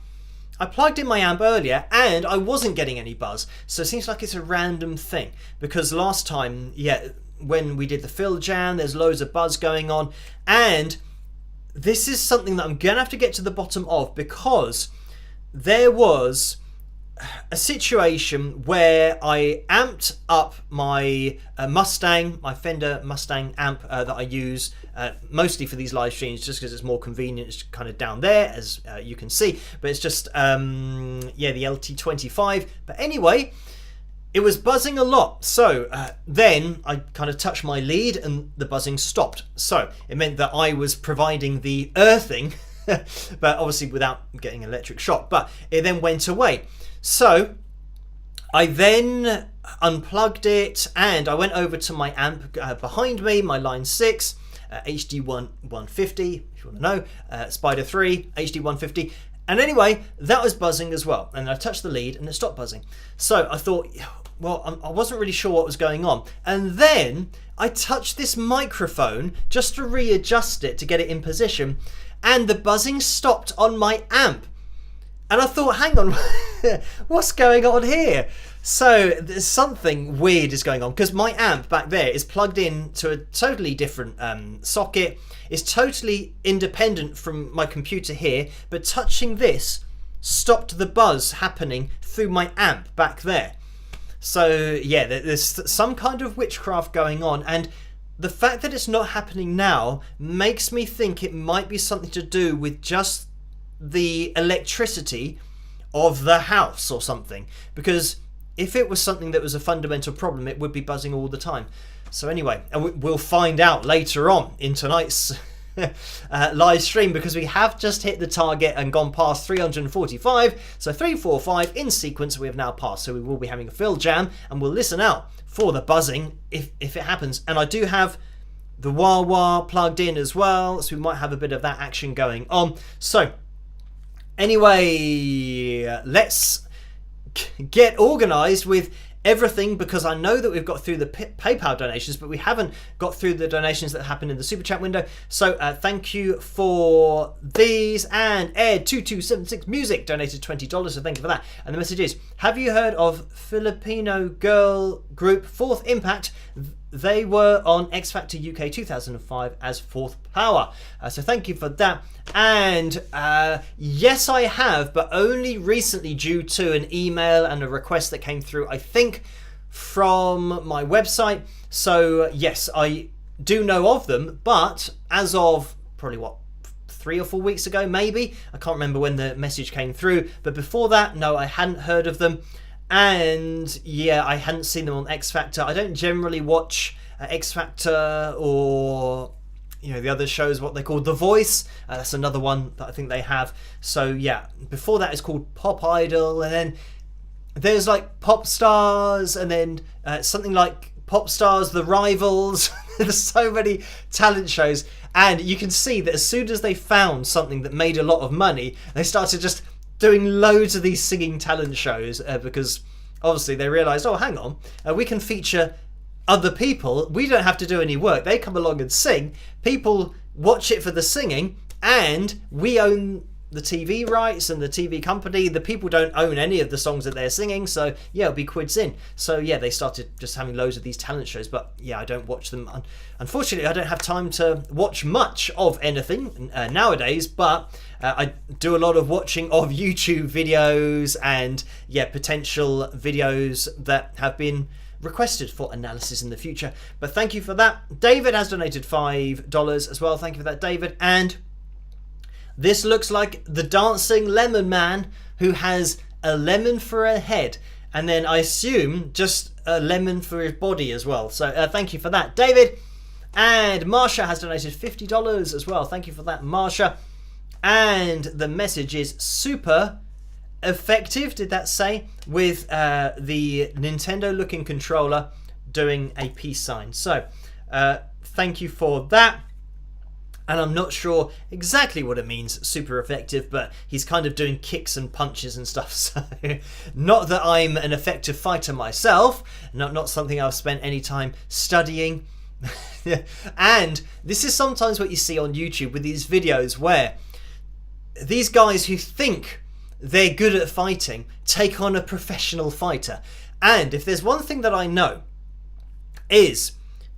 I plugged in my amp earlier and I wasn't getting any buzz. So it seems like it's a random thing, because last time, when we did the fill jam, there's loads of buzz going on. And this is something that I'm going to have to get to the bottom of, because there was a situation where I amped up my Mustang, my Fender Mustang amp that I use mostly for these live streams, just because it's more convenient. It's kind of down there, as you can see, but it's just the LT25. But anyway, it was buzzing a lot. So then I kind of touched my lead and the buzzing stopped. So it meant that I was providing the earthing but obviously without getting electric shock. But it then went away. So I then unplugged it and I went over to my amp behind me, my Line 6 HD 150, if you want to know, Spider 3 HD 150. And anyway, that was buzzing as well. And I touched the lead and it stopped buzzing. So I thought, well, I wasn't really sure what was going on. And then I touched this microphone just to readjust it to get it in position. And the buzzing stopped on my amp. And I thought, hang on, what's going on here? So there's something weird is going on, because my amp back there is plugged in to a totally different socket. It's totally independent from my computer here, but touching this stopped the buzz happening through my amp back there. So yeah, there's some kind of witchcraft going on, and the fact that it's not happening now makes me think it might be something to do with just the electricity of the house or something, because if it was something that was a fundamental problem, it would be buzzing all the time. So anyway, and we'll find out later on in tonight's live stream, because we have just hit the target and gone past 345. So 345 in sequence we have now passed. So we will be having a fill jam and we'll listen out for the buzzing if it happens. And I do have the wah wah plugged in as well, so we might have a bit of that action going on. So anyway, let's get organised with everything, because I know that we've got through the PayPal donations, but we haven't got through the donations that happened in the Super Chat window. So thank you for these. And Ed2276 Music donated $20, so thank you for that. And the message is, have you heard of Filipino girl group Fourth Impact? They were on X Factor UK 2005 as Fourth Power. So thank you for that. And yes, I have, but only recently due to an email and a request that came through, I think, from my website. So yes, I do know of them, but as of probably 3 or 4 weeks ago, maybe. I can't remember when the message came through. But before that, no, I hadn't heard of them. And yeah, I hadn't seen them on X Factor. I don't generally watch X Factor or the other shows, what they call The Voice. That's another one that I think they have. So yeah, before that it's called Pop Idol, and then there's like Pop Stars, and then something like Pop Stars The Rivals. There's so many talent shows, and you can see that as soon as they found something that made a lot of money, they started just doing loads of these singing talent shows, because obviously they realised, oh, hang on, we can feature other people. We don't have to do any work. They come along and sing. People watch it for the singing, and we own the TV rights and the TV company. The people don't own any of the songs that they're singing, so yeah, it'll be cuisine. So yeah, they started just having loads of these talent shows, but yeah, I don't watch them. Unfortunately, I don't have time to watch much of anything nowadays, but I do a lot of watching of YouTube videos and yeah, potential videos that have been requested for analysis in the future. But thank you for that. David has donated $5 as well. Thank you for that, David. And this looks like the dancing lemon man who has a lemon for a head, and then I assume just a lemon for his body as well. So thank you for that, David. And Marsha has donated $50 as well. Thank you for that, Marsha. And the message is super effective, did that say, with the Nintendo looking controller doing a peace sign. So thank you for that. And I'm not sure exactly what it means, super effective, but he's kind of doing kicks and punches and stuff. So not that I'm an effective fighter myself, not something I've spent any time studying. And this is sometimes what you see on YouTube with these videos where these guys who think they're good at fighting take on a professional fighter. And if there's one thing that I know is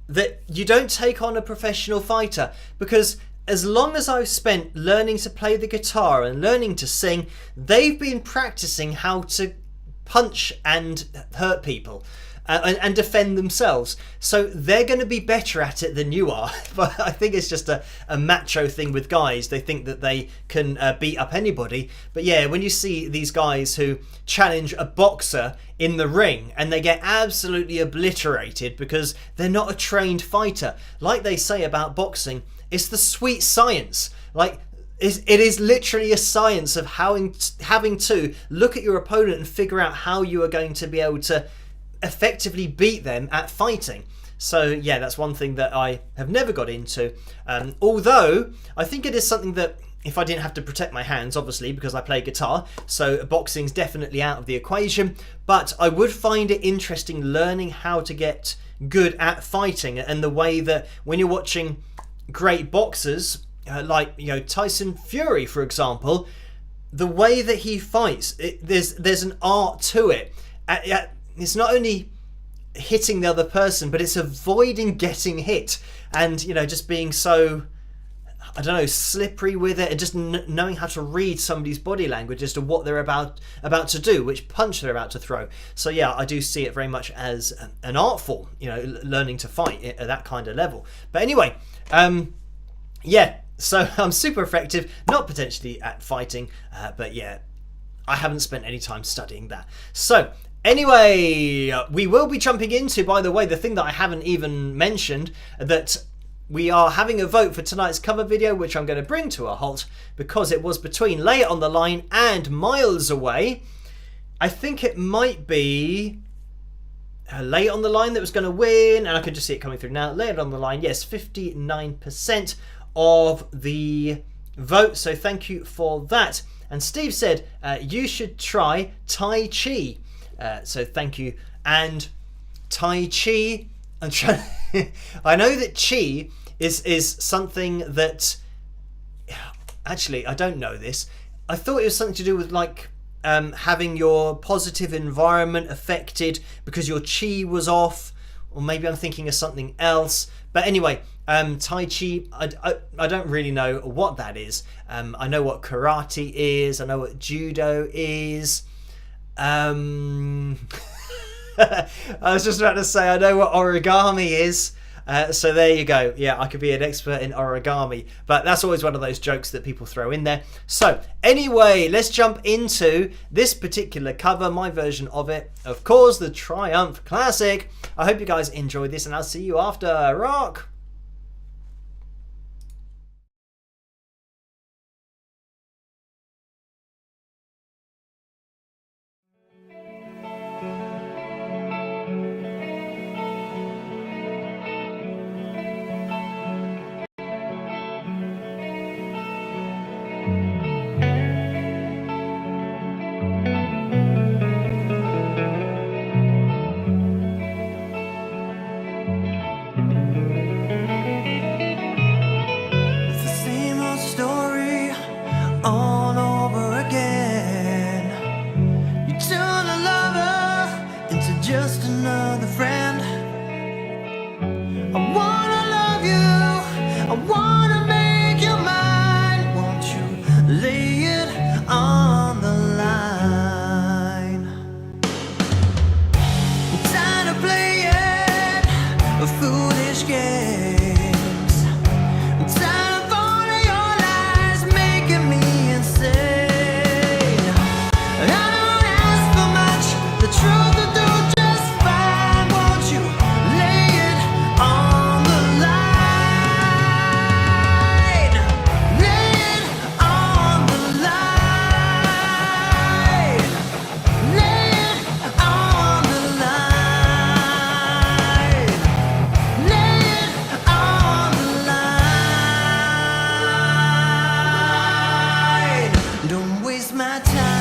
that you don't take on a professional fighter, because as long as I've spent learning to play the guitar and learning to sing, they've been practicing how to punch and hurt people and defend themselves. So they're going to be better at it than you are. But I think it's just a macho thing with guys. They think that they can beat up anybody. But yeah, when you see these guys who challenge a boxer in the ring and they get absolutely obliterated because they're not a trained fighter, like they say about boxing, it's the sweet science. Like, it is literally a science of having to look at your opponent and figure out how you are going to be able to effectively beat them at fighting. So yeah, that's one thing that I have never got into. Although I think it is something that, if I didn't have to protect my hands, obviously, because I play guitar, so boxing's definitely out of the equation, but I would find it interesting learning how to get good at fighting, and the way that when you're watching great boxers, like, you know, Tyson Fury, for example, the way that he fights, there's an art to it. It's not only hitting the other person, but it's avoiding getting hit, and, you know, just being so, I don't know, slippery with it, and just knowing how to read somebody's body language as to what they're about to do, which punch they're about to throw. So yeah, I do see it very much as an art form, you know, learning to fight at that kind of level. But anyway, yeah, so I'm super effective, not potentially at fighting, but yeah, I haven't spent any time studying that. So anyway, we will be jumping into, by the way, the thing that I haven't even mentioned, that we are having a vote for tonight's cover video, which I'm going to bring to a halt because it was between Leia on the Line and Miles Away. I think it might be Leia on the Line that was going to win, and I can just see it coming through now. Leia on the Line, yes, 59% of the vote, so thank you for that. And Steve said, you should try Tai Chi. So thank you. And Tai Chi, I'm trying I know that Chi is something that, actually, I don't know this. I thought it was something to do with, like, having your positive environment affected because your Chi was off, or maybe I'm thinking of something else. But anyway, Tai Chi, I don't really know what that is. I know what karate is. I know what judo is. I was just about to say I know what origami is. So there you go. Yeah, I could be an expert in origami, but that's always one of those jokes that people throw in there. So anyway, let's jump into this particular cover, my version of it. Of course, the Triumph Classic. I hope you guys enjoyed this, and I'll see you after. Rock! all over again. You turn a lover into just another friend. I wanna love you, I wanna make you mine. Won't you lay it on the line? I'm tired of playing foolish games. I'm tired of all of your lies making me insane. I don't ask for much, the truth will do just fine. Won't you lay it on the line? Lay it on the line. Lay it on the line. Lay it on the line. Don't waste my time.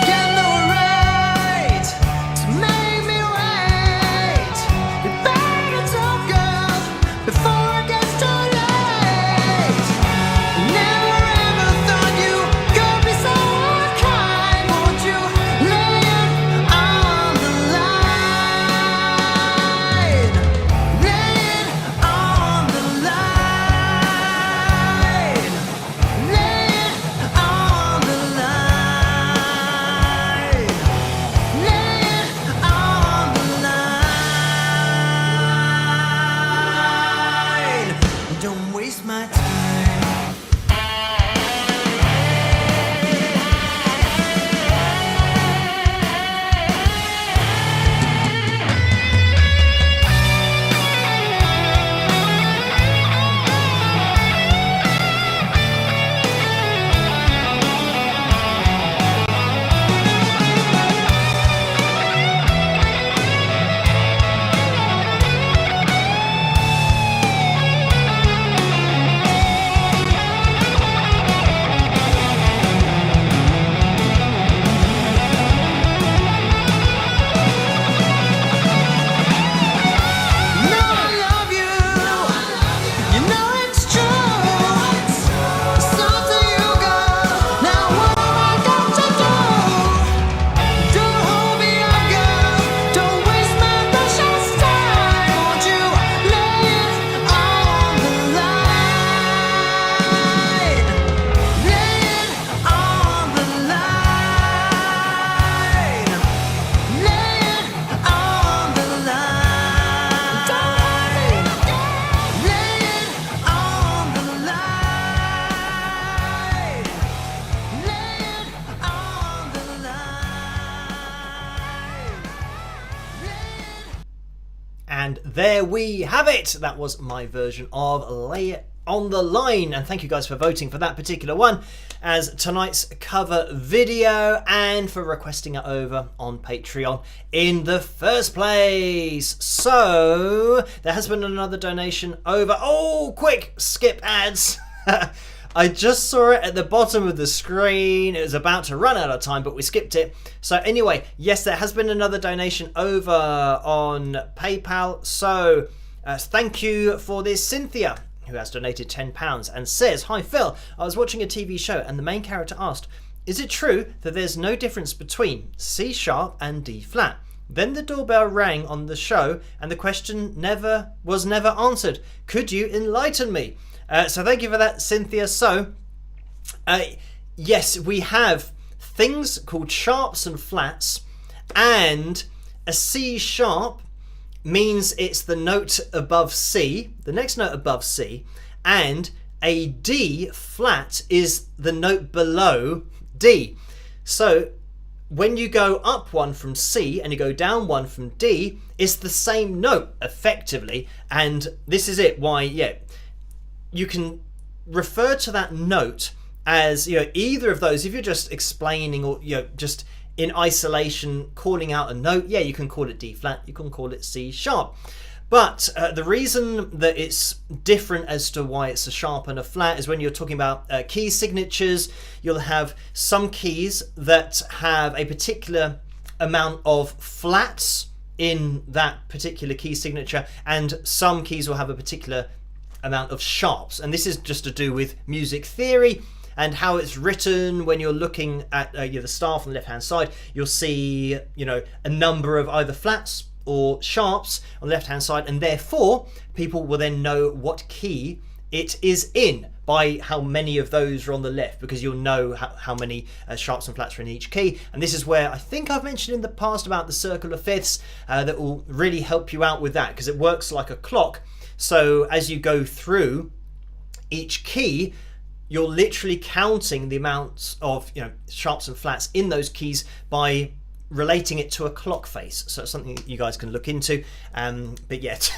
Got no right to make me wait. You better talk up before it gets too late. Never ever thought you could be so unkind. Won't you lay it on the line? Lay it on the line. Lay it on the line. Lay it on the line. Don't waste my time. No, I love you. You know it's true. So do you go. Now what am I got to do? Don't hold me up, girl. Don't waste my precious time. Won't you lay it on the line? Lay it on the line. Lay it on the line. Lay it on the line. Lay it on the line. And there we have it. That was my version of Lay It on the Line. And thank you guys for voting for that particular one as tonight's cover video and for requesting it over on Patreon in the first place. So there has been another donation over. Oh, quick, skip ads. I just saw it at the bottom of the screen. It was about to run out of time, but we skipped it. So anyway, yes, there has been another donation over on PayPal. So thank you for this, Cynthia, who has donated £10 and says, "Hi Phil, I was watching a TV show and the main character asked, is it true that there's no difference between C sharp and D flat? Then the doorbell rang on the show and the question was never answered. Could you enlighten me?" So thank you for that, Cynthia. So yes, we have things called sharps and flats, and a C sharp means it's the note above C, the next note above C, and a D flat is the note below D. So when you go up one from C and you go down one from D, it's the same note effectively, and this is it why, yeah, you can refer to that note as, you know, either of those. If you're just explaining or, you know, just in isolation calling out a note, yeah, you can call it D flat, you can call it C sharp. But the reason that it's different as to why it's a sharp and a flat is when you're talking about key signatures, you'll have some keys that have a particular amount of flats in that particular key signature, and some keys will have a particular amount of sharps. And this is just to do with music theory and how it's written. When you're looking at the staff on the left hand side, you'll see a number of either flats or sharps on the left hand side, and therefore people will then know what key it is in by how many of those are on the left, because you'll know how many sharps and flats are in each key. And this is where I think I've mentioned in the past about the circle of fifths that will really help you out with that, because it works like a clock. So as you go through each key, you're literally counting the amounts of sharps and flats in those keys by relating it to a clock face. So it's something that you guys can look into, but yet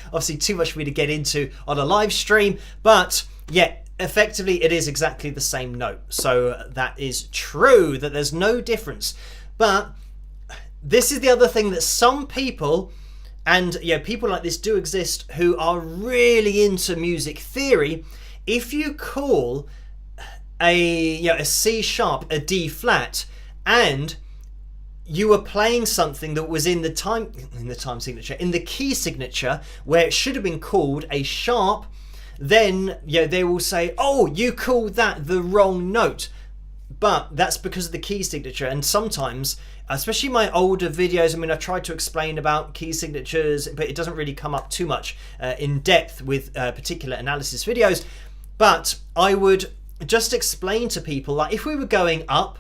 obviously too much for me to get into on a live stream, but yeah, effectively it is exactly the same note. So that is true, that there's no difference. But this is the other thing, that some people, and people like this do exist, who are really into music theory. If you call a C sharp a D flat, and you were playing something that was in the time signature, in the key signature, where it should have been called a sharp, then they will say, oh, you called that the wrong note. But that's because of the key signature. And sometimes, especially my older videos, I tried to explain about key signatures, but it doesn't really come up too much in depth with particular analysis videos. But I would just explain to people, like, if we were going up,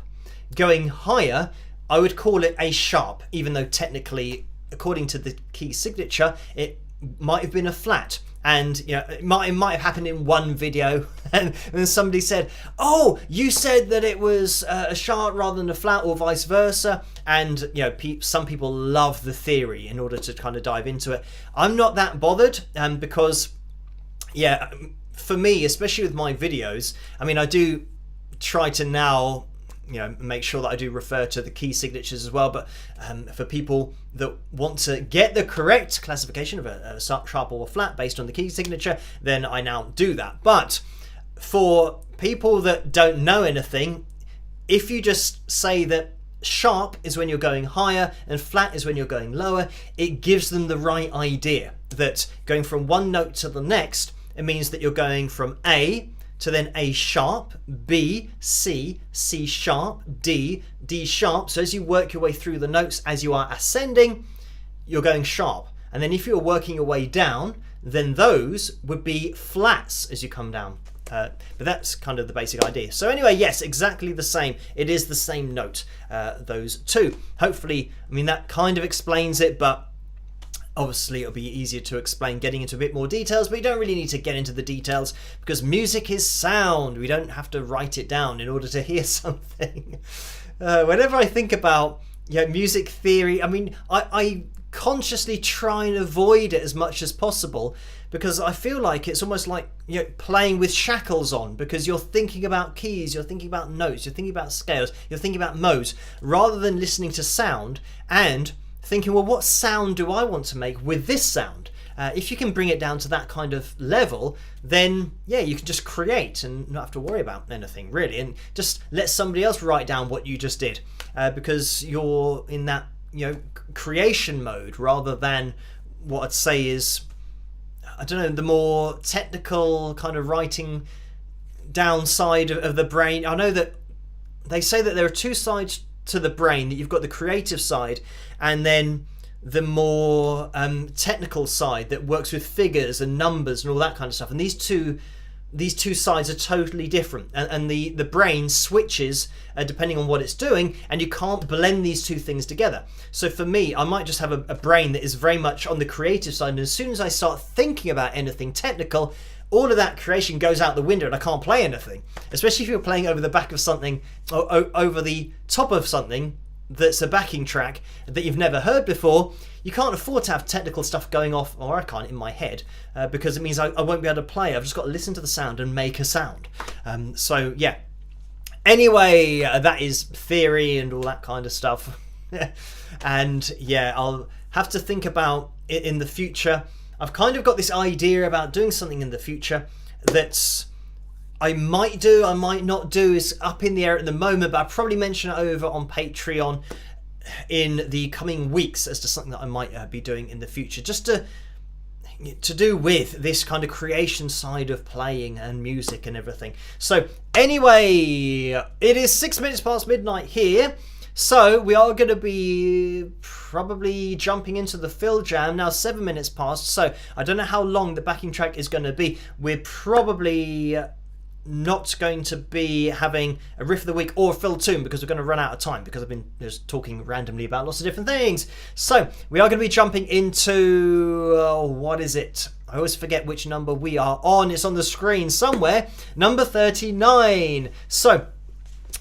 going higher, I would call it a sharp, even though technically, according to the key signature, it might have been a flat. And it might have happened in one video, and then somebody said, oh, you said that it was a sharp rather than a flat, or vice versa. And some people love the theory in order to kind of dive into it. I'm not that bothered, because for me, especially with my videos, I do try to now make sure that I do refer to the key signatures as well. But for people that want to get the correct classification of a sharp or a flat based on the key signature, then I now do that. But for people that don't know anything, if you just say that sharp is when you're going higher and flat is when you're going lower, it gives them the right idea that going from one note to the next, it means that you're going from A to then A sharp, B, C, C sharp, D, D sharp. So as you work your way through the notes, as you are ascending, you're going sharp. And then if you're working your way down, then those would be flats as you come down. But that's kind of the basic idea. So anyway, yes, exactly the same. It is the same note, those two. Hopefully, that kind of explains it, but obviously it'll be easier to explain getting into a bit more details, but you don't really need to get into the details because music is sound. We don't have to write it down in order to hear something. Whenever I think about music theory, I consciously try and avoid it as much as possible, because I feel like it's almost like playing with shackles on, because you're thinking about keys, you're thinking about notes, you're thinking about scales, you're thinking about modes, rather than listening to sound and thinking, well, what sound do I want to make with this sound? If you can bring it down to that kind of level, then you can just create and not have to worry about anything really, and just let somebody else write down what you just did, because you're in that creation mode, rather than what I'd say is, I don't know, the more technical kind of writing down side of the brain. I know that they say that there are two sides to the brain, that you've got the creative side and then the more technical side that works with figures and numbers and all that kind of stuff. And these two sides are totally different, and the brain switches depending on what it's doing, and you can't blend these two things together. So for me, I might just have a brain that is very much on the creative side, and as soon as I start thinking about anything technical, all of that creation goes out the window and I can't play anything. Especially if you're playing over the back of something, or over the top of something that's a backing track that you've never heard before. You can't afford to have technical stuff going off, or I can't, in my head, because it means I won't be able to play. I've just got to listen to the sound and make a sound. So yeah. Anyway, that is theory and all that kind of stuff. And yeah, I'll have to think about it in the future. I've kind of got this idea about doing something in the future that I might do, I might not do, is up in the air at the moment, but I'll probably mention it over on Patreon. in the coming weeks as to something that I might be doing in the future, just to do with this kind of creation side of playing and music and everything. So anyway, it is 6 minutes past midnight here. So we are going to be probably jumping into the fill jam now, 7 minutes past. So I don't know how long the backing track is going to be. We're probably not going to be having a riff of the week or a fill tune because we're going to run out of time because I've been just talking randomly about lots of different things. So we are going to be jumping into, what is it? I always forget which number we are on. It's on the screen somewhere. Number 39. So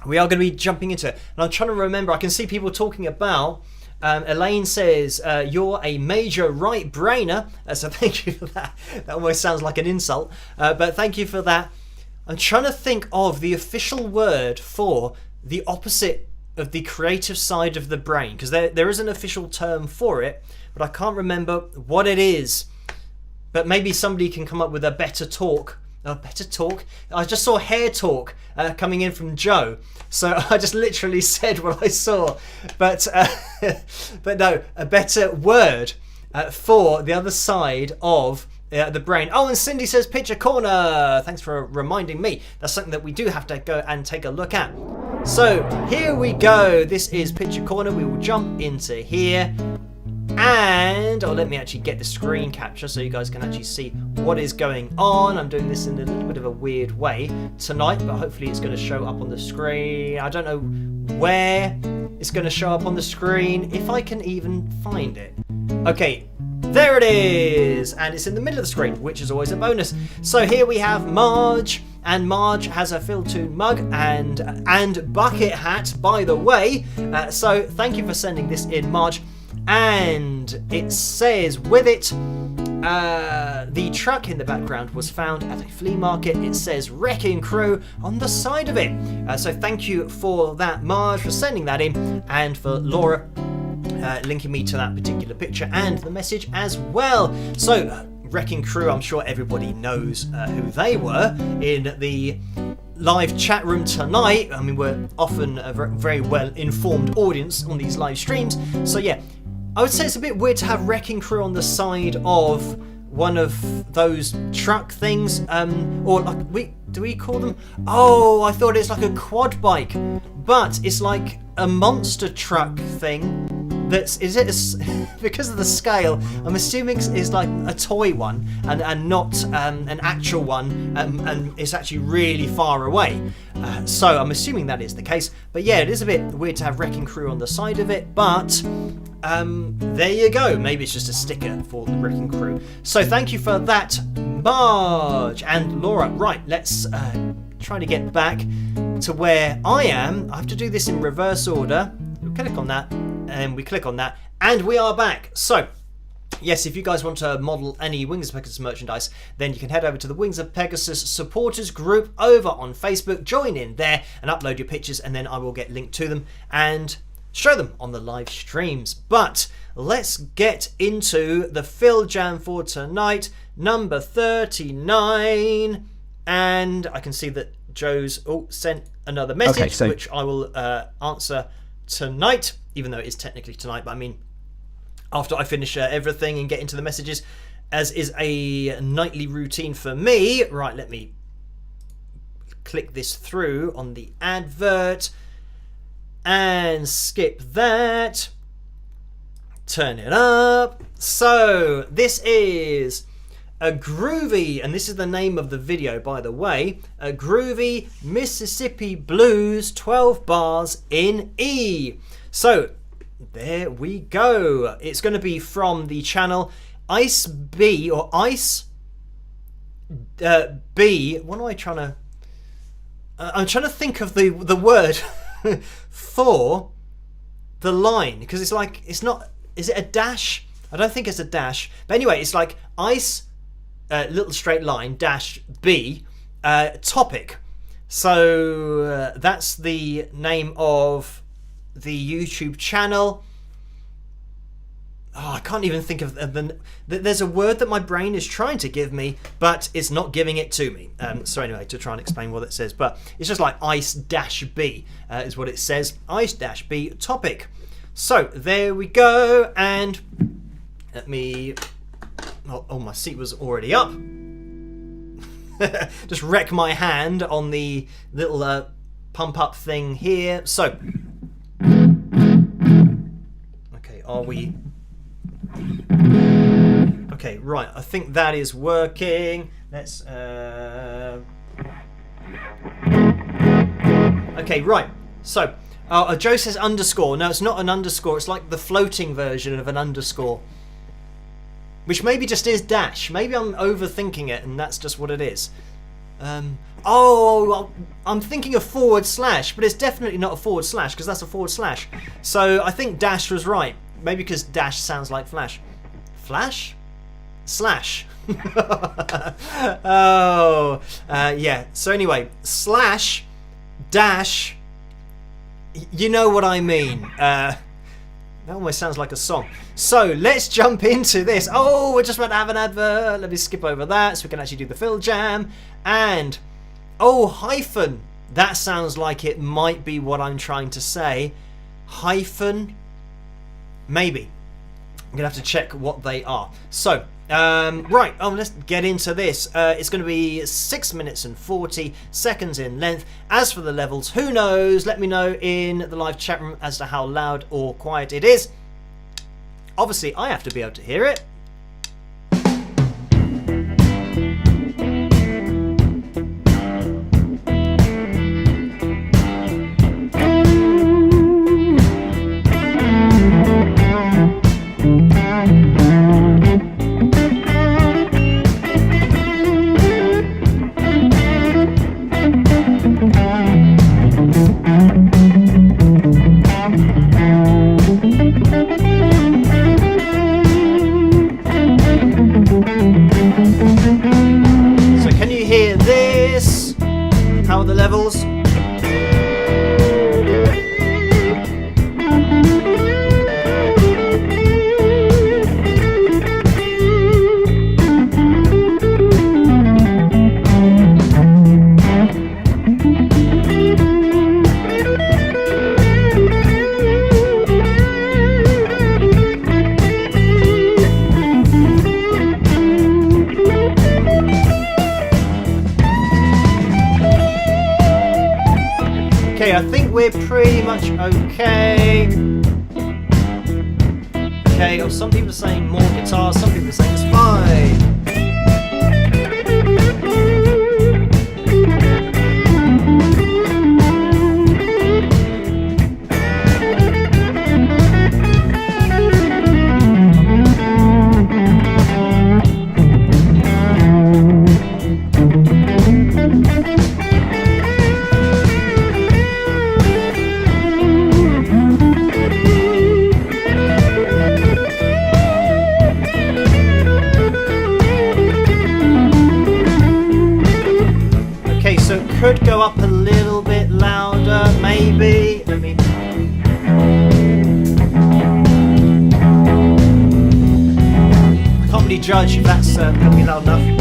we are going to be jumping into it. And I'm trying to remember, I can see people talking about, Elaine says, you're a major right brainer. So thank you for that. That almost sounds like an insult. But thank you for that. I'm trying to think of the official word for the opposite of the creative side of the brain, because there is an official term for it, but I can't remember what it is. But maybe somebody can come up with a better talk. A better talk? I just saw hair talk coming in from Joe, so I just literally said what I saw. But but no, a better word for the other side of the brain. Oh, and Cindy says Picture Corner. Thanks for reminding me. That's something that we do have to go and take a look at. So here we go. This is Picture Corner. We will jump into here. And let me actually get the screen capture so you guys can actually see what is going on. I'm doing this in a little bit of a weird way tonight, but hopefully it's going to show up on the screen. I don't know where it's going to show up on the screen, if I can even find it. Okay, there it is, and it's in the middle of the screen, which is always a bonus. So here we have Marge, and Marge has a Fill Tune mug and bucket hat, by the way. So thank you for sending this in, Marge. And it says with it, the truck in the background was found at a flea market. It says Wrecking Crew on the side of it. So thank you for that, Marge, for sending that in, and for Laura linking me to that particular picture and the message as well. So Wrecking Crew, I'm sure everybody knows who they were in the live chat room tonight. I mean, we're often a very well informed audience on these live streams. So yeah, I would say it's a bit weird to have Wrecking Crew on the side of one of those truck things, or like do we call them? Oh, I thought it's like a quad bike, but it's like a monster truck thing. Because of the scale, I'm assuming it's like a toy one and not an actual one, and it's actually really far away. So I'm assuming that is the case. But yeah, it is a bit weird to have Wrecking Crew on the side of it, but there you go. Maybe it's just a sticker for the Wrecking Crew. So thank you for that, Marge and Laura. Right, let's try to get back to where I am. I have to do this in reverse order. We'll click on that, and we click on that, and we are back. So yes, if you guys want to model any Wings of Pegasus merchandise, then you can head over to the Wings of Pegasus supporters group over on Facebook, join in there and upload your pictures, and then I will get linked to them and show them on the live streams. But let's get into the Fill Jam for tonight, number 39. And I can see that Joe's sent another message, which I will answer tonight, even though it is technically tonight, but I mean after I finish everything and get into the messages, as is a nightly routine for me. Right, let me click this through on the advert and skip that, turn it up. So this is a groovy, and this is the name of the video, by the way, a groovy Mississippi Blues 12 bars in E. So there we go. It's going to be from the channel Ice B, or Ice B. What am I trying to? I'm trying to think of the word for the line, because it's like, it's not. Is it a dash? I don't think it's a dash. But anyway, it's like Ice little straight line dash B topic. So that's the name of the YouTube channel. Oh, I can't even think of there's a word that my brain is trying to give me, but it's not giving it to me. So anyway, to try and explain what it says, but it's just like Ice-B is what it says. Ice-B topic. So there we go, and let me... Oh, my seat was already up. Just wreck my hand on the little pump up thing here. So, okay, are we... Okay, right, I think that is working. Let's... Okay, right, so... Joe says underscore. No, it's not an underscore. It's like the floating version of an underscore. Which maybe just is dash. Maybe I'm overthinking it and that's just what it is. I'm thinking of forward slash, but it's definitely not a forward slash because that's a forward slash. So I think dash was right. Maybe because dash sounds like flash. Flash? Slash. Yeah. So anyway, slash, dash, you know what I mean. That almost sounds like a song. So let's jump into this. Oh, we're just about to have an advert. Let me skip over that so we can actually do the fill jam. And, oh, hyphen. That sounds like it might be what I'm trying to say. Hyphen. Maybe. I'm going to have to check what they are. So, right, let's get into this. It's going to be 6 minutes and 40 seconds in length. As for the levels, who knows? Let me know in the live chat room as to how loud or quiet it is. Obviously, I have to be able to hear it. Levels. Okay, I think we're pretty much okay. Okay, some people are saying more guitar, some people are saying it's fine. Could go up a little bit louder, maybe. Let me... I can't really judge if that's going to be loud enough.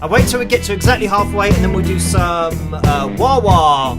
I'll wait till we get to exactly halfway and then we'll do some wah-wah.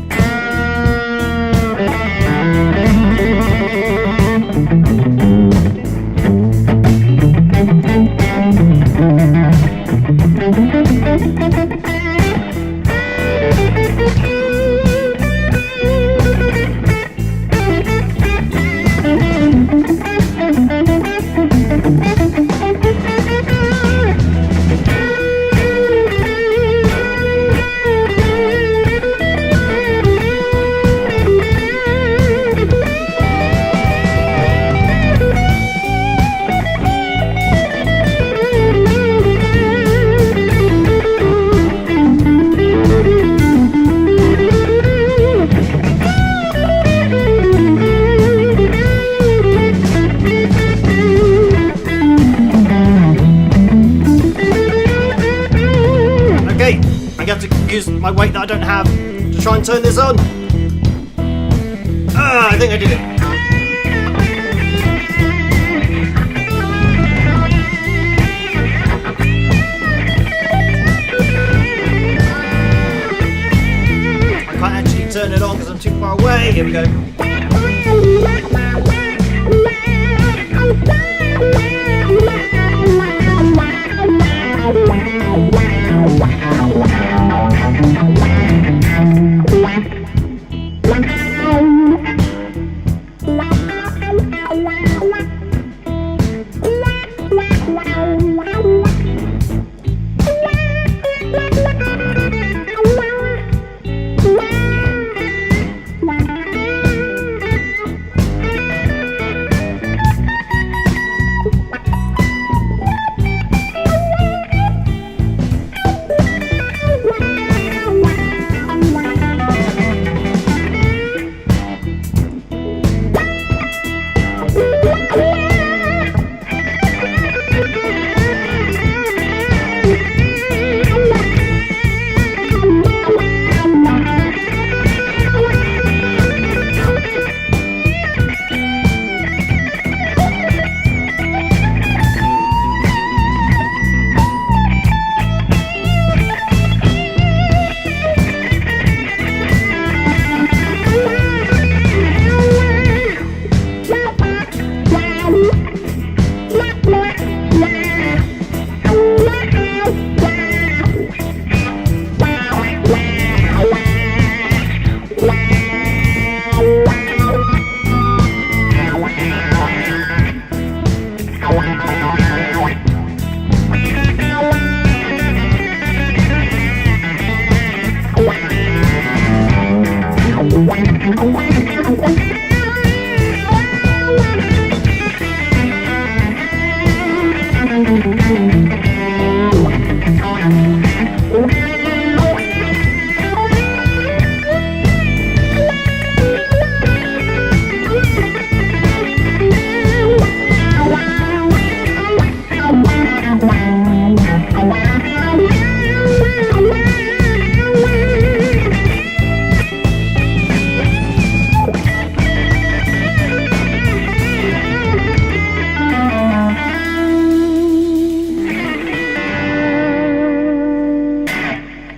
to use my weight that I don't have to try and turn this on. I think I did it. I can't actually turn it on because I'm too far away. Here we go.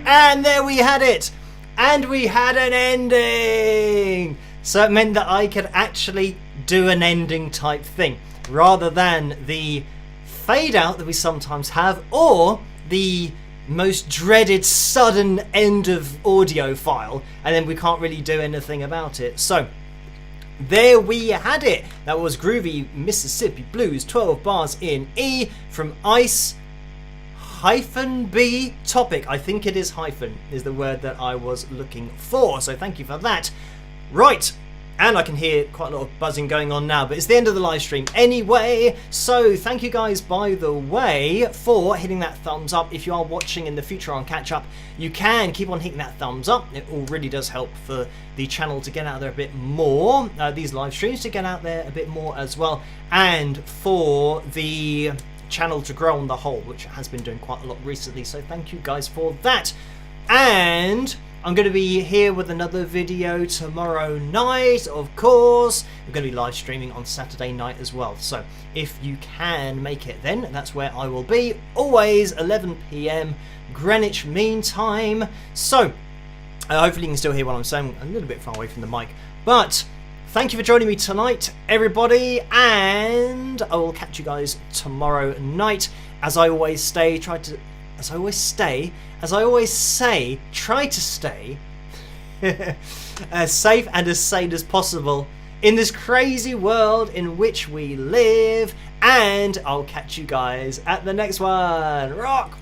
And there we had it. And we had an ending. So it meant that I could actually do an ending type thing rather than the fade out that we sometimes have, or the most dreaded sudden end of audio file, and then we can't really do anything about it. So there we had it. That was Groovy Mississippi Blues, 12 bars in E from Ice -B topic. I think it is hyphen is the word that I was looking for. So thank you for that. Right. And I can hear quite a lot of buzzing going on now, but it's the end of the live stream anyway. So thank you guys, by the way, for hitting that thumbs up. If you are watching in the future on catch up, you can keep on hitting that thumbs up. It all really does help for the channel to get out there a bit more. These live streams to get out there a bit more as well. And for the channel to grow on the whole, which has been doing quite a lot recently. So thank you guys for that. And I'm going to be here with another video tomorrow night, of course. We're going to be live streaming on Saturday night as well. So if you can make it then, that's where I will be. Always 11 PM Greenwich Mean Time. So hopefully you can still hear what I'm saying. I'm a little bit far away from the mic. But thank you for joining me tonight, everybody. And I will catch you guys tomorrow night. As I always say, try to stay as safe and as sane as possible in this crazy world in which we live. And I'll catch you guys at the next one. Rock!